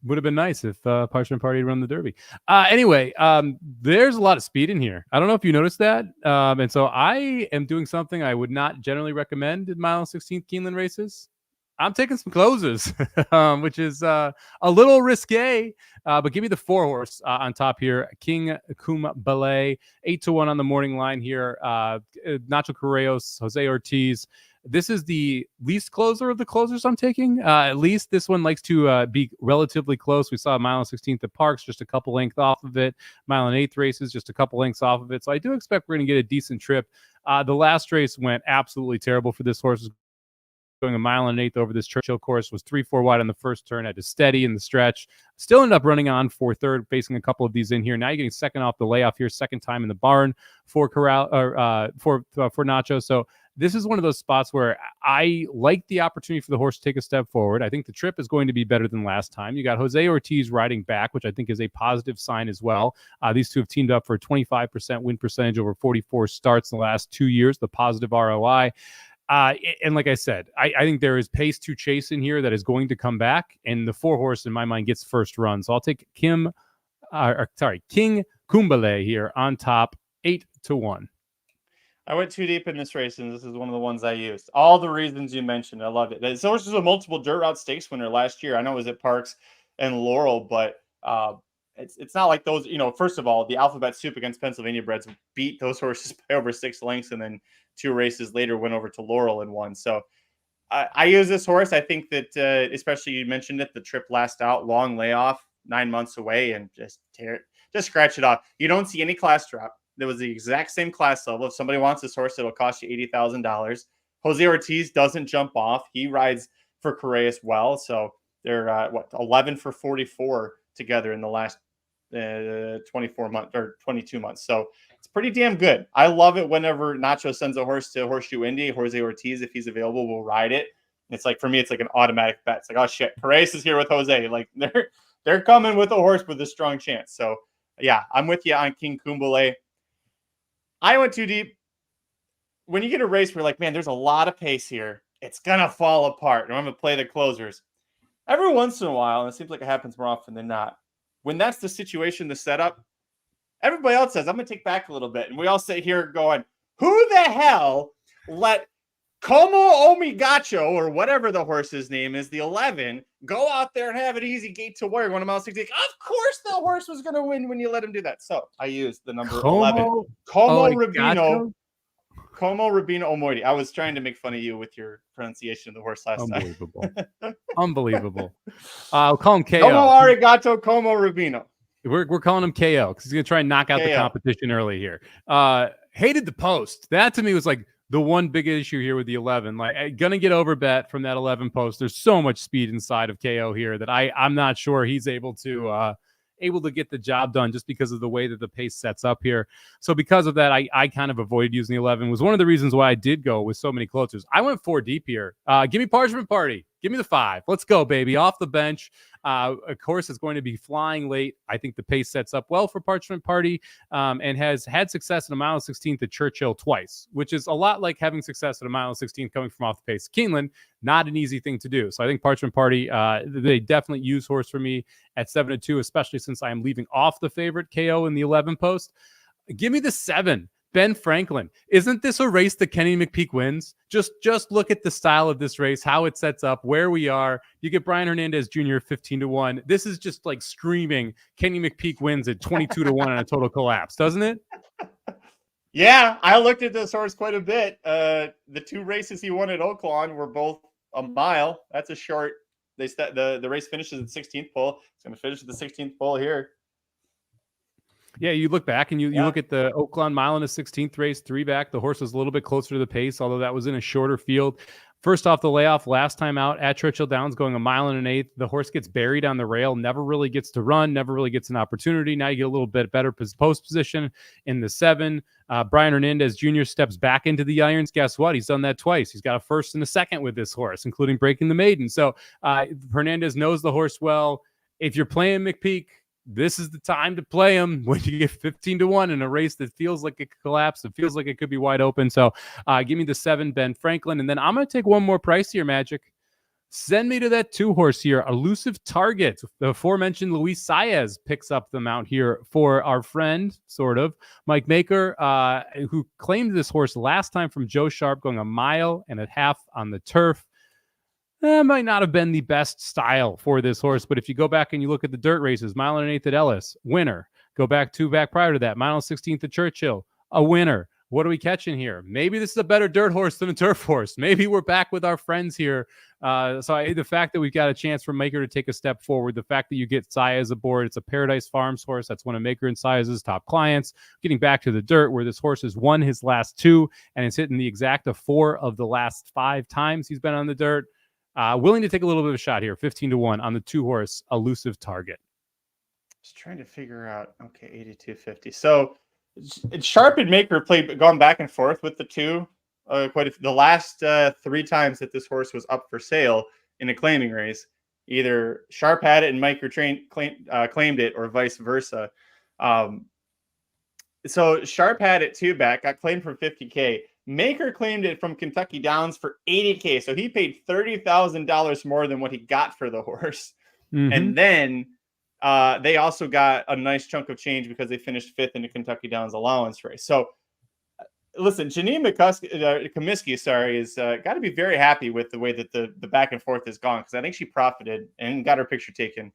Would have been nice if Parchment Party had run the Derby. Anyway, there's a lot of speed in here. I don't know if you noticed that. And so I am doing something I would not generally recommend in mile 16th Keeneland races. I'm taking some closers, which is a little risque, but give me the 4-horse on top here. King Kumbale, 8-1 on the morning line here. Nacho Correos, Jose Ortiz. This is the least closer of the closers I'm taking. At least this one likes to be relatively close. We saw mile 16th at Parks, just a couple lengths off of it. Mile and 8th races, just a couple lengths off of it. So I do expect we're going to get a decent trip. The last race went absolutely terrible for this horse. Going a mile and 1/8 over this Churchill course, was 3-4 wide on the first turn, had to steady in the stretch, still ended up running on for third, facing a couple of these in here. Now you're getting second off the layoff here, second time in the barn for Nacho. So this is one of those spots where I like the opportunity for the horse to take a step forward. I think the trip is going to be better than last time. You got Jose Ortiz riding back, which I think is a positive sign as well. These two have teamed up for a 25% win percentage over 44 starts in the last 2 years, the positive ROI. And like I said, I think there is pace to chase in here that is going to come back, and the 4-horse in my mind gets first run. So I'll take King Kumbale here on top, 8-1. I went too deep in this race, and this is one of the ones I used. All the reasons you mentioned, I loved it. This horse was a multiple dirt route stakes winner last year. I know it was at Parks and Laurel, but it's not like those. First of all, the Alphabet Soup against Pennsylvania Breds beat those horses by over 6 lengths, and then 2 races later went over to Laurel and won. So I use this horse. I think that especially you mentioned it, the trip last out, long layoff, 9 months away, and just scratch it off. You don't see any class drop. There was the exact same class level. If somebody wants this horse, it'll cost you $80,000. Jose Ortiz doesn't jump off. He rides for Correas well. So they're 11 for 44 together in the last 24 months or 22 months. So it's pretty damn good. I love it whenever Nacho sends a horse to Horseshoe Indy. Jose Ortiz, if he's available, will ride it. It's like, for me, it's like an automatic bet. It's like, oh shit, Correas is here with Jose. Like they're coming with a horse with a strong chance. So yeah, I'm with you on King Kumbale. I went too deep. When you get a race where you're like, man, there's a lot of pace here, it's gonna fall apart. And I'm gonna play the closers. Every once in a while, and it seems like it happens more often than not, when that's the situation, the setup, everybody else says, I'm going to take back a little bit. And we all sit here going, who the hell let Como Omigacho, or whatever the horse's name is, the 11, go out there and have an easy gate to warrior, 1 mile 60. Of course the horse was going to win when you let him do that. So I used the number 11. Como Rubino Omoidi. I was trying to make fun of you with your pronunciation of the horse last time. Unbelievable. I'll call him KO. Como Arigato, Como Rubino. We're calling him KO because he's going to try and knock out the competition early here. Hated the post. That to me was like the one big issue here with the 11. Like, going to get over bet from that 11 post. There's so much speed inside of KO here that I'm not sure he's able to get the job done just because of the way that the pace sets up here. So because of that, I kind of avoided using the 11. It was one of the reasons why I did go with so many closers. I went 4 deep here. Give me Parchment Party. Give me the 5. Let's go, baby. Off the bench. Of course, it's going to be flying late. I think the pace sets up well for Parchment Party, and has had success in a mile 16th at Churchill twice, which is a lot like having success at a mile 16th coming from off the pace. Keeneland, not an easy thing to do. So I think Parchment Party, they definitely use horse for me at 7-2, especially since I am leaving off the favorite KO in the 11 post. Give me the 7. Ben Franklin. Isn't this a race that Kenny McPeek wins? Just look at the style of this race, how it sets up, where we are. You get Brian Hernandez Jr. 15-1. This is just like screaming Kenny McPeek wins at 22-1 on a total collapse, doesn't it? Yeah, I looked at this horse quite a bit. The 2 races he won at Oaklawn were both a mile. That's a short. The race finishes at the 16th pole. It's going to finish at the 16th pole here. Yeah, you look back and you look at the Oaklawn mile in a 16th race, 3 back. The horse was a little bit closer to the pace, although that was in a shorter field. First off the layoff, last time out at Churchill Downs, going 1.1 miles. The horse gets buried on the rail, never really gets to run, never really gets an opportunity. Now you get a little bit better post position in the 7. Brian Hernandez Jr. steps back into the irons. Guess what? He's done that twice. He's got a first and a second with this horse, including breaking the maiden. So Hernandez knows the horse well. If you're playing McPeak, this is the time to play him when you get 15-1 in a race that feels like it could collapse. It feels like it could be wide open. So give me the 7, Ben Franklin. And then I'm going to take one more price here, Magic. Send me to that 2 horse here, Elusive Target. The aforementioned Luis Saez picks up the mount here for our friend, sort of, Mike Maker, who claimed this horse last time from Joe Sharp, going 1.5 miles on the turf. That might not have been the best style for this horse, but if you go back and you look at the dirt races, 1.1 miles at Ellis, winner. Go back prior to that, 1.16 at Churchill, a winner. What are we catching here? Maybe this is a better dirt horse than a turf horse. Maybe we're back with our friends here. The fact that we've got a chance for Maker to take a step forward, the fact that you get Saez aboard, it's a Paradise Farms horse. That's one of Maker and Saez's top clients. Getting back to the dirt, where this horse has won his last 2, and it's hitting the exact of 4 of the last 5 times he's been on the dirt. Willing to take a little bit of a shot here, 15-1 on the 2 horse Elusive Target. Just trying to figure out. Okay, 82.50. So Sharp and Maker gone back and forth with the 2. The last 3 times that this horse was up for sale in a claiming race, either Sharp had it and Maker claimed it, or vice versa. So Sharp had it 2 back, got claimed for $50K. Maker claimed it from Kentucky Downs for $80K. So he paid $30,000 more than what he got for the horse. Mm-hmm. And then they also got a nice chunk of change because they finished 5th in the Kentucky Downs allowance race. So listen, Janine Comiskey, is got to be very happy with the way that the back and forth has gone, because I think she profited and got her picture taken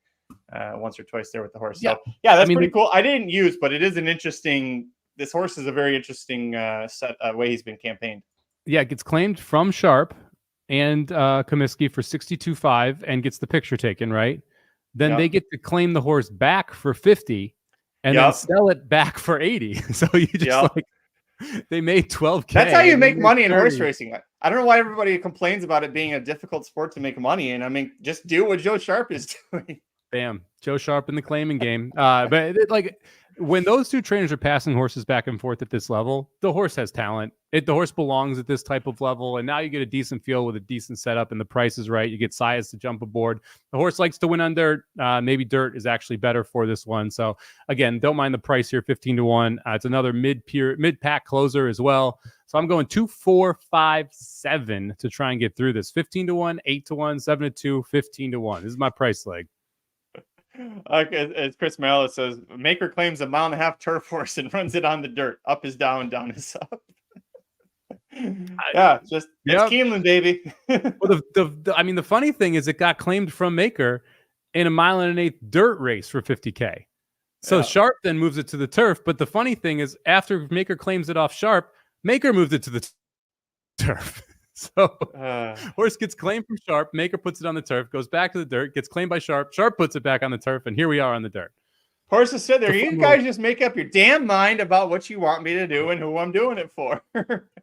once or twice there with the horse. So yeah, that's pretty cool. I didn't use, but it is an interesting. This horse is a very interesting way he's been campaigned. Yeah, it gets claimed from Sharp and Comiskey for 62.5 and gets the picture taken, right? Then they get to claim the horse back for 50 and then sell it back for 80. So you just they made 12K. That's how you make money in horse racing. I don't know why everybody complains about it being a difficult sport to make money in. I mean, just do what Joe Sharp is doing. Bam, Joe Sharp in the claiming game. But when those 2 trainers are passing horses back and forth at this level, the horse has talent. The horse belongs at this type of level, and now you get a decent field with a decent setup, and the price is right. You get Saez to jump aboard. The horse likes to win on dirt. Maybe dirt is actually better for this one. So again, don't mind the price here, 15-1. It's another mid-pack closer as well. So I'm going 2, 4, 5, 7 to try and get through this. 15-1, 8-1, 7-2, 15-1. This is my price leg. As Chris Mallet says, Maker claims 1.5 mile turf horse and runs it on the dirt. Up is down, down is up. It's Keeneland, baby. Well, the funny thing is, it got claimed from Maker in a 1.1 mile dirt race for $50K. So Sharp then moves it to the turf. But the funny thing is, after Maker claims it off Sharp, Maker moved it to the turf. So horse gets claimed from Sharp, Maker puts it on the turf, goes back to the dirt, gets claimed by Sharp, Sharp puts it back on the turf, and here we are on the dirt. Horses sit there. You guys just make up your damn mind about what you want me to do and who I'm doing it for.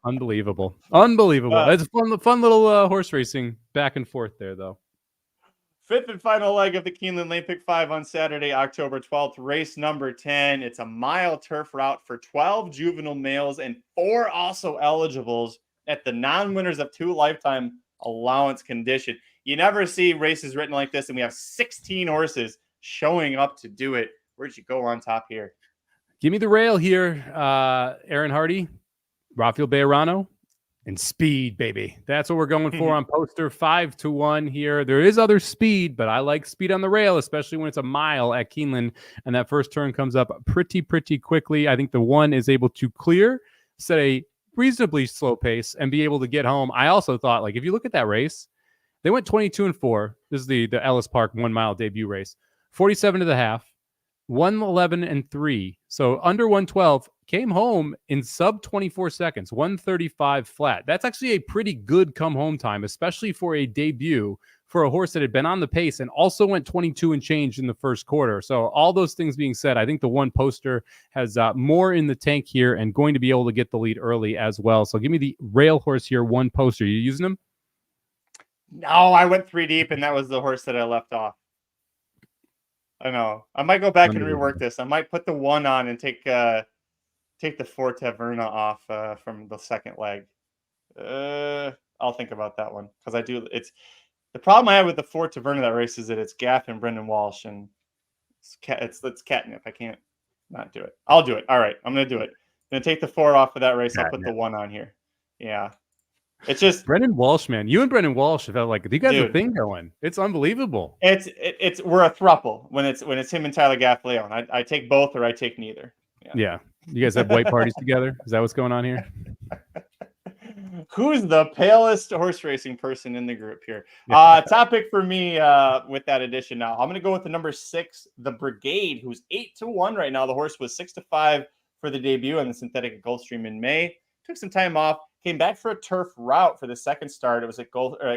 Unbelievable. It's a fun little horse racing back and forth there, though. 5th and final leg of the Keeneland Lane Pick 5 on Saturday, October 12th, race number 10. It's a 1 mile turf route for 12 juvenile males and 4 also eligibles at the non-winners of 2 lifetime allowance condition. You never see races written like this, and we have 16 horses showing up to do it. Where'd you go on top here? Give me the rail here. Aaron Hardy, Rafael Bejarano, and speed, baby. That's what we're going for on poster. 5-1 here. There is other speed, but I like speed on the rail, especially when it's a mile at Keeneland, and that first turn comes up pretty quickly. I think the 1 is able to clear, set a reasonably slow pace, and be able to get home. I also thought, if you look at that race, they went 22-4. This is the Ellis Park 1 mile debut race. 47.5, 111.3. So under 112, came home in sub 24 seconds, 135 flat. That's actually a pretty good come home time, especially for a debut for a horse that had been on the pace and also went 22 and change in the first quarter. So all those things being said, I think the 1 poster has more in the tank here and going to be able to get the lead early as well. So give me the rail horse here, 1 poster. You using them? No, I went 3 deep, and that was the horse that I left off. I know. I might go back and rework this. I might put the 1 on and take the 4 Taverna off from the second leg. I'll think about that one because I do. It's the problem I have with the 4 Taverna that race is that it's Gaff and Brendan Walsh, and it's catnip. I can't not do it. I'll do it. All right, I'm gonna do it. I'm gonna take the 4 off of that race. I'll put the 1 on here. Yeah, it's just Brendan Walsh, man. You and Brendan Walsh have like you guys have a thing going. It's unbelievable. It's we're a throuple when it's him and Tyler Gaffleon. I take both or I take neither. Yeah. You guys have white parties together? Is that what's going on here? Who's the palest horse racing person in the group here? Topic for me with that addition now. I'm going to go with the number 6, the Brigade, who's 8-1 right now. The horse was 6-5 for the debut on the synthetic at Gulfstream in May. Took some time off, came back for a turf route for the second start. It was at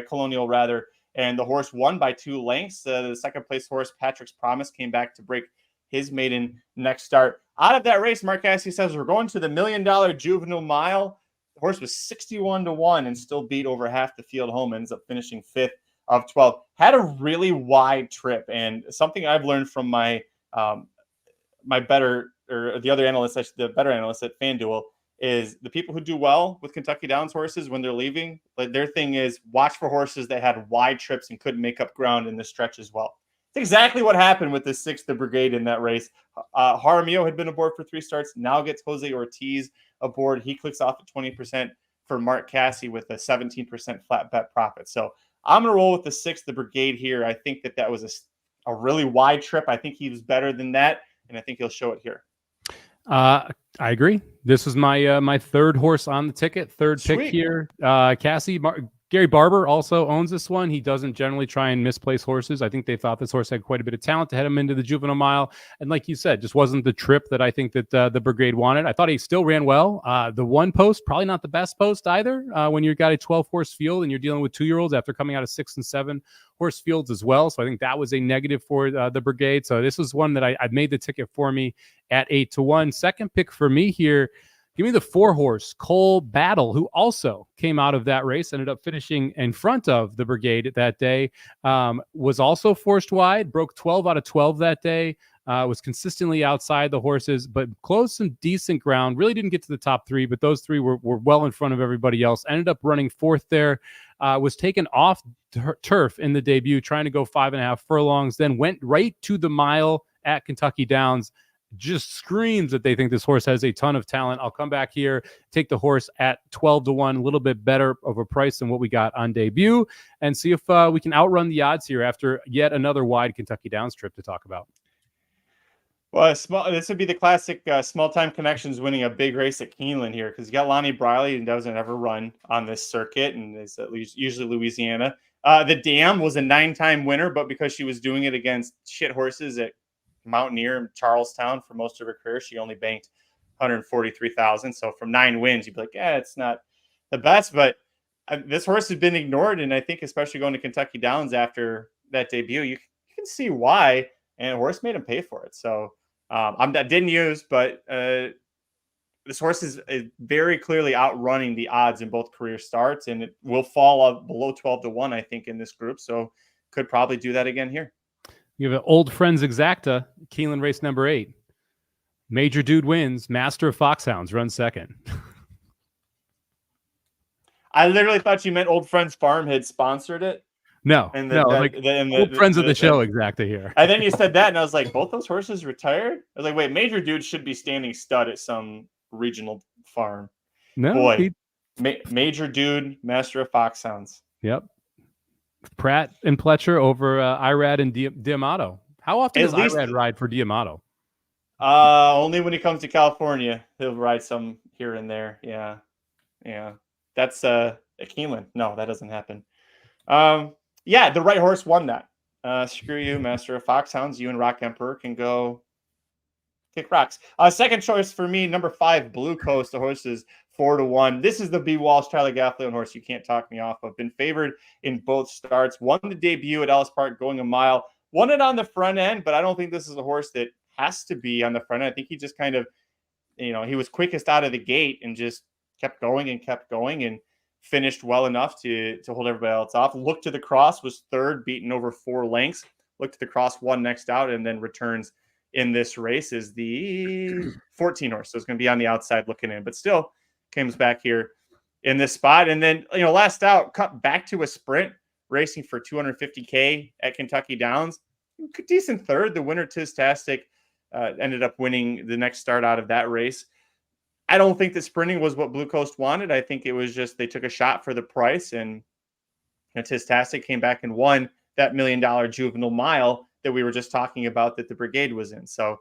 Colonial rather, and the horse won by 2 lengths. The second place horse, Patrick's Promise, came back to break his maiden next start. Out of that race, Mark Cassidy says we're going to the $1 million juvenile mile. The horse was 61-1 and still beat over half the field home. Ends up finishing 5th of 12. Had a really wide trip, and something I've learned from my my better or the other analysts, the better analysts at FanDuel, is the people who do well with Kentucky Downs horses when they're leaving. Like their thing is watch for horses that had wide trips and couldn't make up ground in the stretch as well. It's exactly what happened with the 6th, the Brigade, in that race. Jaramillo had been aboard for 3 starts. Now gets Jose Ortiz aboard. He clicks off at 20% for Mark Cassidy with a 17% flat bet profit. So I'm going to roll with the 6th, the Brigade here. I think that was a really wide trip. I think he was better than that, and I think he'll show it here. I agree. This was my my 3rd horse on the ticket, 3rd Sweet. pick here. Gary Barber also owns this one. He doesn't generally try and misplace horses. I think they thought this horse had quite a bit of talent to head him into the juvenile mile. And like you said, just wasn't the trip that I think that the Brigade wanted. I thought he still ran well. The 1 post, probably not the best post either when you've got a 12-horse field and you're dealing with 2-year-olds after coming out of 6 and 7 horse fields as well. So I think that was a negative for the Brigade. So this was one that I made the ticket for me at 8-1. Second pick for me here. Give me the 4-horse Cole Battle, who also came out of that race, ended up finishing in front of the Brigade that day, was also forced wide, broke 12 out of 12 that day, was consistently outside the horses, but closed some decent ground, really didn't get to the top 3, but those 3 were well in front of everybody else, ended up running 4th there, was taken off turf in the debut, trying to go 5.5 furlongs, then went right to the mile at Kentucky Downs. Just screams that they think this horse has a ton of talent. I'll come back here, take the horse at 12-1, a little bit better of a price than what we got on debut, and see if we can outrun the odds here after yet another wide Kentucky Downs trip to talk about. Well, this would be the classic small-time connections winning a big race at Keeneland here because you got Lonnie Briley, who doesn't ever run on this circuit, and is at least usually Louisiana. The Dam was a 9-time winner, but because she was doing it against shit horses at Mountaineer in Charlestown for most of her career, she only banked 143,000. So from 9 wins, you'd be like, yeah, it's not the best, but this horse has been ignored. And I think especially going to Kentucky Downs after that debut, you can see why, and the horse made him pay for it. So I didn't use, but this horse is very clearly outrunning the odds in both career starts, and it will fall up below 12-1, I think, in this group. So could probably do that again here. You have an Old Friends Exacta, Keeneland race number 8. Major Dude wins. Master of Foxhounds runs 2nd. I literally thought you meant Old Friends Farm had sponsored it. No, Old Friends of the show Exacta here. And then you said that, and I was like, both those horses retired? I was like, wait, Major Dude should be standing stud at some regional farm. No, boy, Major Dude, Master of Foxhounds. Yep. Pratt and Pletcher over Irad and D'Amato. How often does Irad ride for D'Amato? Only when he comes to California, he'll ride some here and there. Yeah. That's a Keeneland. No, that doesn't happen. Yeah, the right horse won that. Screw you, Master of Foxhounds. You and Rock Emperor can go kick rocks. Second choice for me, number 5, Blue Coast. The horse is 4-1. This is the B. Walsh, Tyler Gaffleon horse. You can't talk me off. I've been favored in both starts. Won the debut at Ellis Park going a mile. Won it on the front end, but I don't think this is a horse that has to be on the front end. I think he just kind of, he was quickest out of the gate and just kept going. And finished well enough to hold everybody else off. Look to the Cross was third, beaten over 4 lengths. Look to the Cross, won next out, and then returns in this race is the 14 horse. So it's going to be on the outside looking in, but still comes back here in this spot. And then, last out, cut back to a sprint, racing for $250K at Kentucky Downs. Decent third. The winner, Tistastic, ended up winning the next start out of that race. I don't think that sprinting was what Blue Coast wanted. I think it was just they took a shot for the price, and Tistastic came back and won that $1 million juvenile mile that we were just talking about that the Brigade was in. So,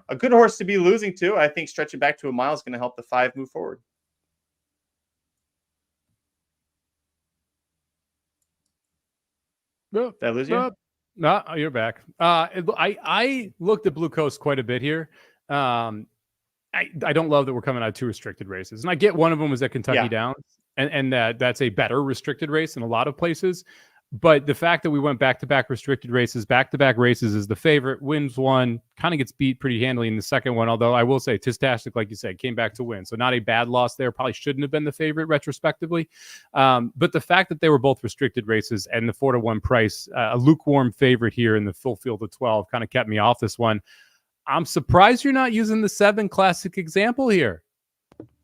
a good horse to be losing to. I think stretching back to a mile is going to help the 5 move forward. Did I lose you? No, you're back. I looked at Blue Coast quite a bit here. I don't love that we're coming out of 2 restricted races. And I get one of them was at Kentucky Downs, and that's a better restricted race in a lot of places. But the fact that we went back-to-back restricted races, back-to-back races is the favorite, wins one, kind of gets beat pretty handily in the second one. Although I will say Tistastic, like you said, came back to win. So not a bad loss there. Probably shouldn't have been the favorite retrospectively. But the fact that they were both restricted races and the 4-to-1 price, a lukewarm favorite here in the full field of 12 kind of kept me off this one. I'm surprised you're not using the 7 classic example here.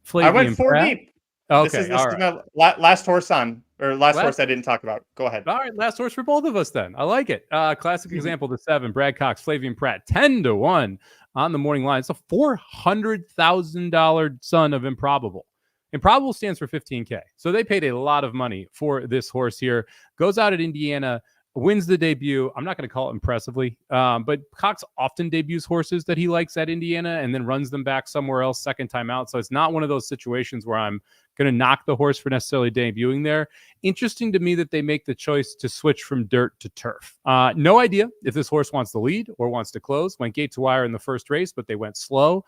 Flavian I went 4 Pratt. deep. Okay, this is my last horse on, or last horse I didn't talk about. Go ahead. All right, last horse for both of us then. I like it. Classic example, the 7, Brad Cox, Flavian Pratt, 10-1 on the morning line. It's a $400,000 son of Improbable. Improbable stands for 15K. So they paid a lot of money for this horse here. Goes out at Indiana, wins the debut. I'm not going to call it impressively, but Cox often debuts horses that he likes at Indiana and then runs them back somewhere else second time out. So it's not one of those situations where I'm going to knock the horse for necessarily debuting there. Interesting to me that they make the choice to switch from dirt to turf. No idea if this horse wants to lead or wants to close. Went gate to wire in the first race, but they went slow.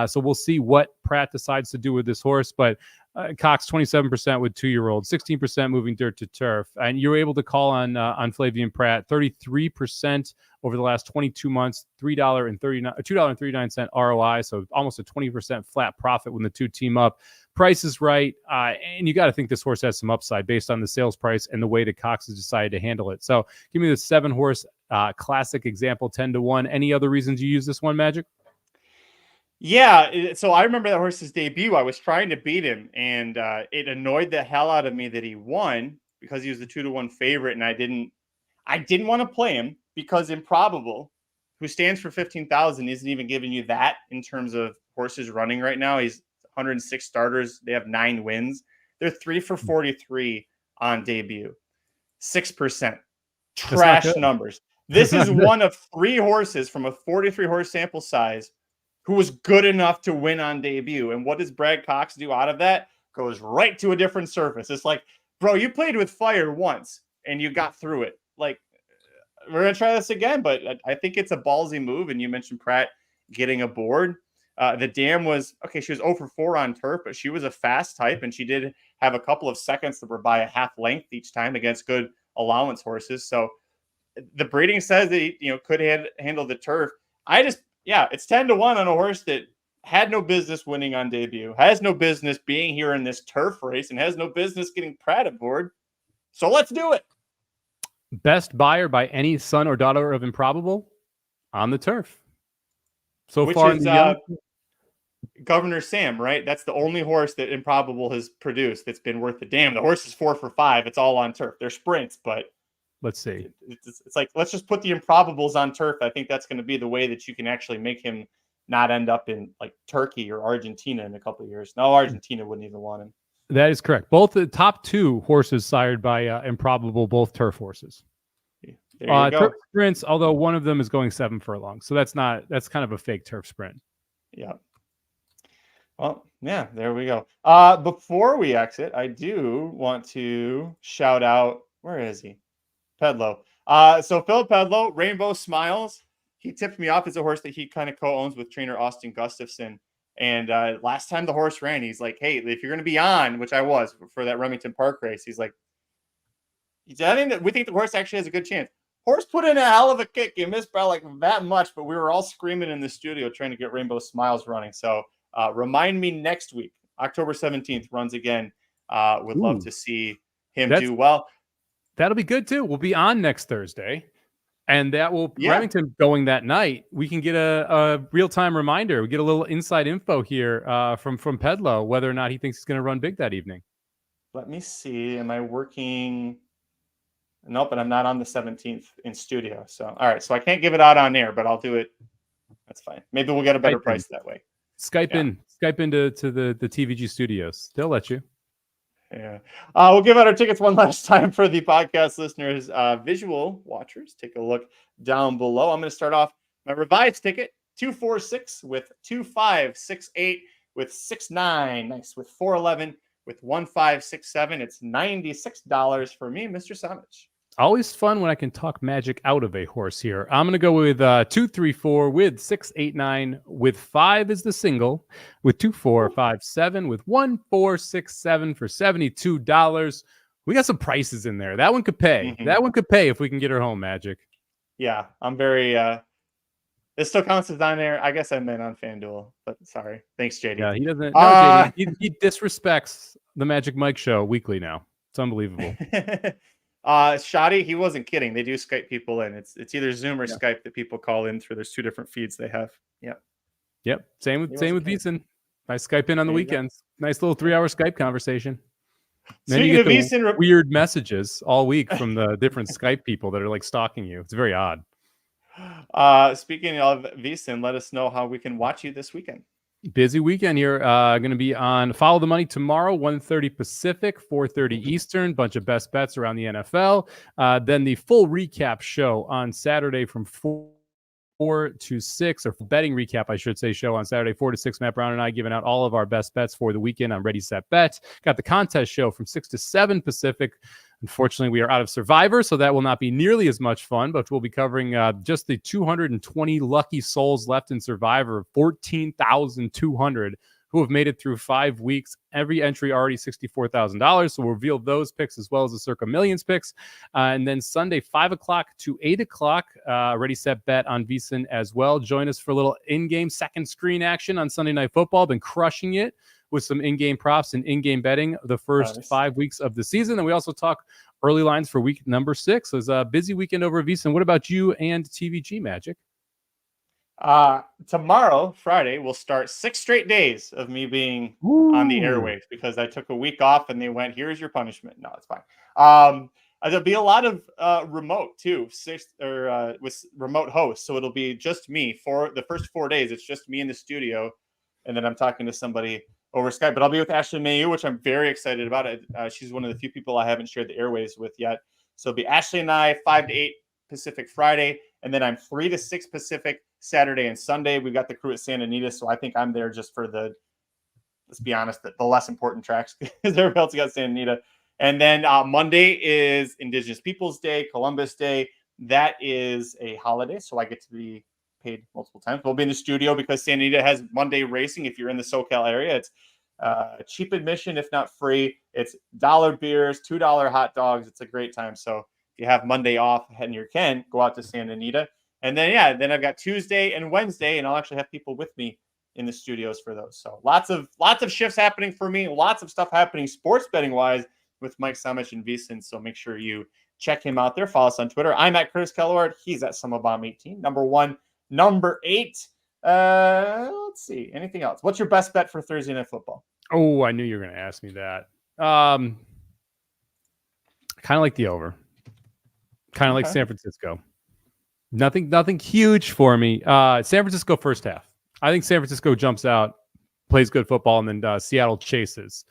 So we'll see what Pratt decides to do with this horse. But Cox 27% with 2-year-olds, 16% moving dirt to turf, and you're able to call on Flavian Pratt 33% over the last 22 months, $2.39 ROI, so almost a 20% flat profit when the two team up. Price is right, and you got to think this horse has some upside based on the sales price and the way that Cox has decided to handle it. So give me the 7-horse classic example, 10-1. Any other reasons you use this one, Magic? Yeah, so I remember that horse's debut. I was trying to beat him, and it annoyed the hell out of me that he won because he was the 2-1 favorite, and I didn't want to play him because Improbable, who stands for 15,000, isn't even giving you that in terms of horses running right now. He's 106 starters. They have 9 wins. They're 3 for 43 on debut, 6%. Trash numbers. This is one of 3 horses from a 43 horse sample size who was good enough to win on debut. And what does Brad Cox do out of that? Goes right to a different surface. It's like, bro, you played with fire once and you got through it. Like, we're going to try this again, but I think it's a ballsy move. And you mentioned Pratt getting aboard. The dam was, okay, she was 0 for 4 on turf, but she was a fast type, and she did have a couple of seconds that were by a half length each time against good allowance horses. So the breeding says that he, could handle the turf. It's 10-1 on a horse that had no business winning on debut, has no business being here in this turf race, and has no business getting Pratt aboard. So let's do it. Best buyer by any son or daughter of Improbable on the turf. Which far is Governor Sam, right? That's the only horse that Improbable has produced that's been worth the damn. The horse is 4 for 5. It's all on turf. They're sprints, but let's see. It's like, let's just put the Improbables on turf. I think that's going to be the way that you can actually make him not end up in like Turkey or Argentina in a couple of years. No, Argentina wouldn't even want him. That is correct. Both the top 2 horses sired by Improbable, both turf horses. There you go. Turf sprints, although one of them is going 7 furlongs. So that's kind of a fake turf sprint. Yeah. Well, yeah, there we go. Before we exit, I do want to shout out, where is he? Pedlow. So Philip Pedlow, Rainbow Smiles. He tipped me off as a horse that he kind of co-owns with trainer Austin Gustafson. And last time the horse ran, he's like, hey, if you're going to be on, which I was for that Remington Park race, he's like, we think the horse actually has a good chance. Horse put in a hell of a kick. He missed by like that much, but we were all screaming in the studio trying to get Rainbow Smiles running. So remind me next week, October 17th, runs again Would love Ooh. to see him do well. That'll be good too. We'll be on next Thursday. And that will Remington going that night. We can get a real-time reminder. We get a little inside info here from Pedlo, whether or not he thinks he's going to run big that evening. Let me see. Am I working? Nope, and I'm not on the 17th in studio. So, all right. So I can't give it out on air, but I'll do it. That's fine. Maybe we'll get a better price that way. Skype into the TVG studios. They'll let you. Yeah. We'll give out our tickets one last time for the podcast listeners. Visual watchers, take a look down below. I'm going to start off my revised ticket, 246 with 2568 with 69. Nice. With 411 with 1567. It's $96 for me, Mr. Somich. Always fun when I can talk magic out of a horse here. I'm going to go with 234 with 689 with 5 is the single with 2457 with 1467 for $72. We got some prices in there. That one could pay. Mm-hmm. That one could pay if we can get her home, Magic. Yeah, I'm very this still counts as on air. I guess I'm in on FanDuel, but sorry. Thanks, JD. Yeah, he doesn't. No, JD, he disrespects the Magic Mike show weekly now. It's unbelievable. Shoddy, he wasn't kidding. They do Skype people in. It's either Zoom or Skype that people call in through. There's 2 different feeds they have. Yep. Same with Beeson. I Skype in on the weekends. Nice little 3-hour Skype conversation. Then you get the weird messages all week from the different Skype people that are like stalking you. It's very odd. Speaking of Beeson, let us know how we can watch you this weekend. Busy weekend here. Going to be on Follow the Money tomorrow, 1:30 Pacific, 4:30 Eastern. Bunch of best bets around the NFL. Then the full recap show on Saturday from 4 to 6, or betting recap, I should say, show on Saturday, 4 to 6. Matt Brown and I giving out all of our best bets for the weekend on Ready, Set, Bet. Got the contest show from 6 to 7 Pacific. Unfortunately, we are out of Survivor, so that will not be nearly as much fun, but we'll be covering just the 220 lucky souls left in Survivor, 14,200 who have made it through 5 weeks. Every entry already $64,000, so we'll reveal those picks as well as the Circa Millions picks. And then Sunday, 5 o'clock to 8 o'clock, Ready, Set, Bet on VSiN as well. Join us for a little in-game second screen action on Sunday Night Football. Been crushing it with some in-game props and in-game betting the first 5 weeks of the season. And we also talk early lines for week number 6. So it's a busy weekend over at VSiN. What about you and TVG, Magic? Tomorrow, Friday, we'll start 6 straight days of me being on the airwaves because I took a week off and they went, here's your punishment. No, it's fine. There'll be a lot of remote too, with remote hosts. So it'll be just me for the first 4 days. It's just me in the studio. And then I'm talking to somebody over Skype, but I'll be with Ashley Mayu, which I'm very excited about. She's one of the few people I haven't shared the airwaves with yet. So it'll be Ashley and I, 5 to 8 Pacific Friday, and then I'm 3 to 6 Pacific Saturday and Sunday. We've got the crew at Santa Anita, so I think I'm there just for let's be honest, the less important tracks because everybody else got Santa Anita. And then Monday is Indigenous Peoples Day, Columbus Day. That is a holiday, so I get to be paid multiple times. We'll be in the studio because Santa Anita has Monday racing. If you're in the SoCal area, it's cheap admission, if not free. It's $1 beers, $2 hot dogs. It's a great time. So if you have Monday off and you can, go out to Santa Anita. And then, then I've got Tuesday and Wednesday, and I'll actually have people with me in the studios for those. So lots of shifts happening for me. Lots of stuff happening sports betting wise with Mike Somich and VSiN. So make sure you check him out there. Follow us on Twitter. I'm at Curtis Kalleward. He's at Somobomb18. Number 8. Let's see. Anything else? What's your best bet for Thursday Night Football? Oh, I knew you were going to ask me that. Kind of like the over. Kind of like San Francisco. Nothing huge for me. San Francisco first half. I think San Francisco jumps out, plays good football, and then Seattle chases.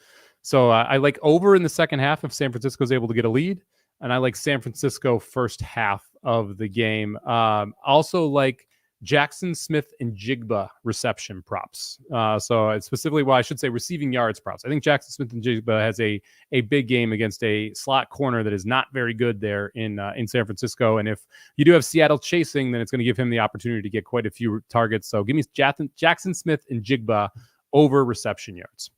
So I like over in the second half if San Francisco is able to get a lead, and I like San Francisco first half of the game. Also like Jackson Smith and Jigba reception props. So it's specifically, I should say receiving yards props. I think Jackson Smith and Jigba has a big game against a slot corner that is not very good there in San Francisco. And if you do have Seattle chasing, then it's going to give him the opportunity to get quite a few targets. So give me Jackson Smith and Jigba over reception yards.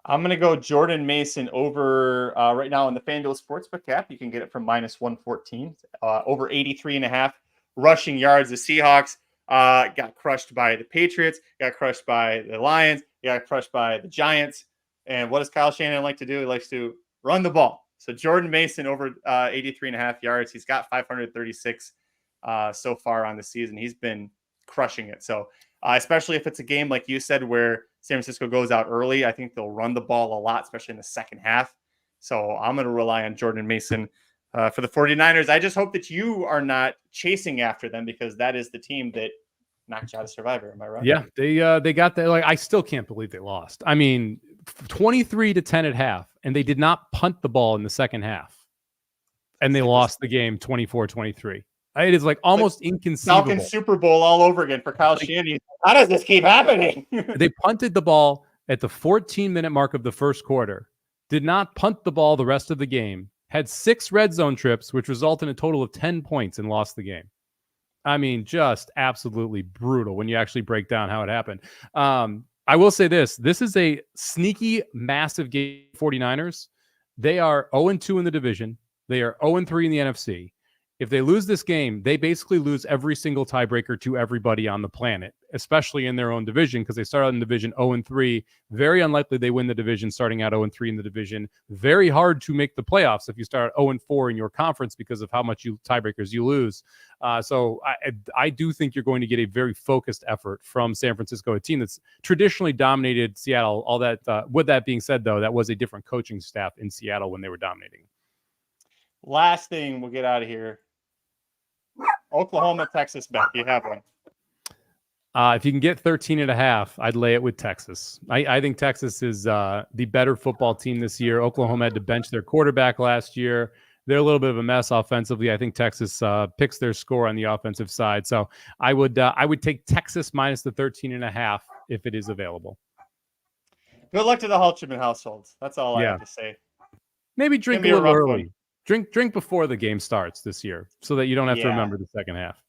I'm going to go Jordan Mason over right now in the FanDuel Sportsbook app. You can get it from -114, over 83.5 rushing yards. The Seahawks got crushed by the Patriots, got crushed by the Lions, got crushed by the Giants. And what does Kyle Shanahan like to do? He likes to run the ball. So Jordan Mason over 83.5 yards. He's got 536 so far on the season. He's been crushing it. So especially if it's a game like you said where San Francisco goes out early, I think they'll run the ball a lot, especially in the second half. So I'm going to rely on Jordan Mason for the 49ers. I just hope that you are not chasing after them, because that is the team that knocked you out of Survivor. Am I right? Yeah, they got that. Like, I still can't believe they lost. I mean, 23-10 at half, and they did not punt the ball in the second half, and they lost the game 24-23. It is like almost inconceivable. Falcons Super Bowl all over again for Kyle Shanahan. How does this keep happening? They punted the ball at the 14-minute mark of the first quarter, did not punt the ball the rest of the game, had 6 red zone trips, which result in a total of 10 points, and lost the game. I mean, just absolutely brutal when you actually break down how it happened. I will say this is a sneaky, massive game for 49ers. They are 0-2 in the division. They are 0-3 in the NFC. If they lose this game, they basically lose every single tiebreaker to everybody on the planet, especially in their own division, because they start out in division 0-3. Very unlikely they win the division starting out 0-3 in the division. Very hard to make the playoffs if you start 0-4 in your conference because of how much tiebreakers you lose. So I do think you're going to get a very focused effort from San Francisco, a team that's traditionally dominated Seattle. All that. With that being said, though, that was a different coaching staff in Seattle when they were dominating. Last thing, we'll get out of here. Oklahoma, Texas bet. You have one. If you can get 13.5, I'd lay it with Texas. I think Texas is the better football team this year. Oklahoma had to bench their quarterback last year. They're a little bit of a mess offensively. I think Texas picks their score on the offensive side. So I would take Texas minus the 13.5 if it is available. Good luck to the Hulchman household. That's all I have to say. Maybe drink a little early. Drink before the game starts this year so that you don't have to remember the second half.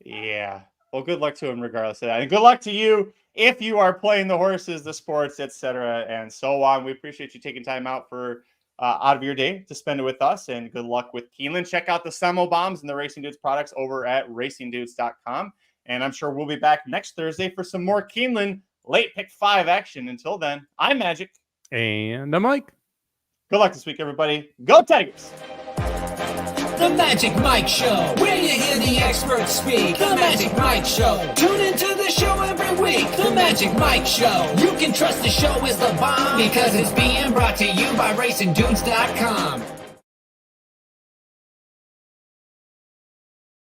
Yeah. Well, good luck to him regardless of that. And good luck to you if you are playing the horses, the sports, etc., and so on. We appreciate you taking time out out of your day to spend it with us, and good luck with Keeneland. Check out the Somobombs and the Racing Dudes products over at racingdudes.com. And I'm sure we'll be back next Thursday for some more Keeneland late pick 5 action. Until then, I'm Magic. And I'm Mike. Good luck this week, everybody. Go Tigers! The Magic Mike Show, where you hear the experts speak. The Magic Mike Show. Tune into the show every week. The Magic Mike Show. You can trust the show is the bomb because it's being brought to you by racingdudes.com.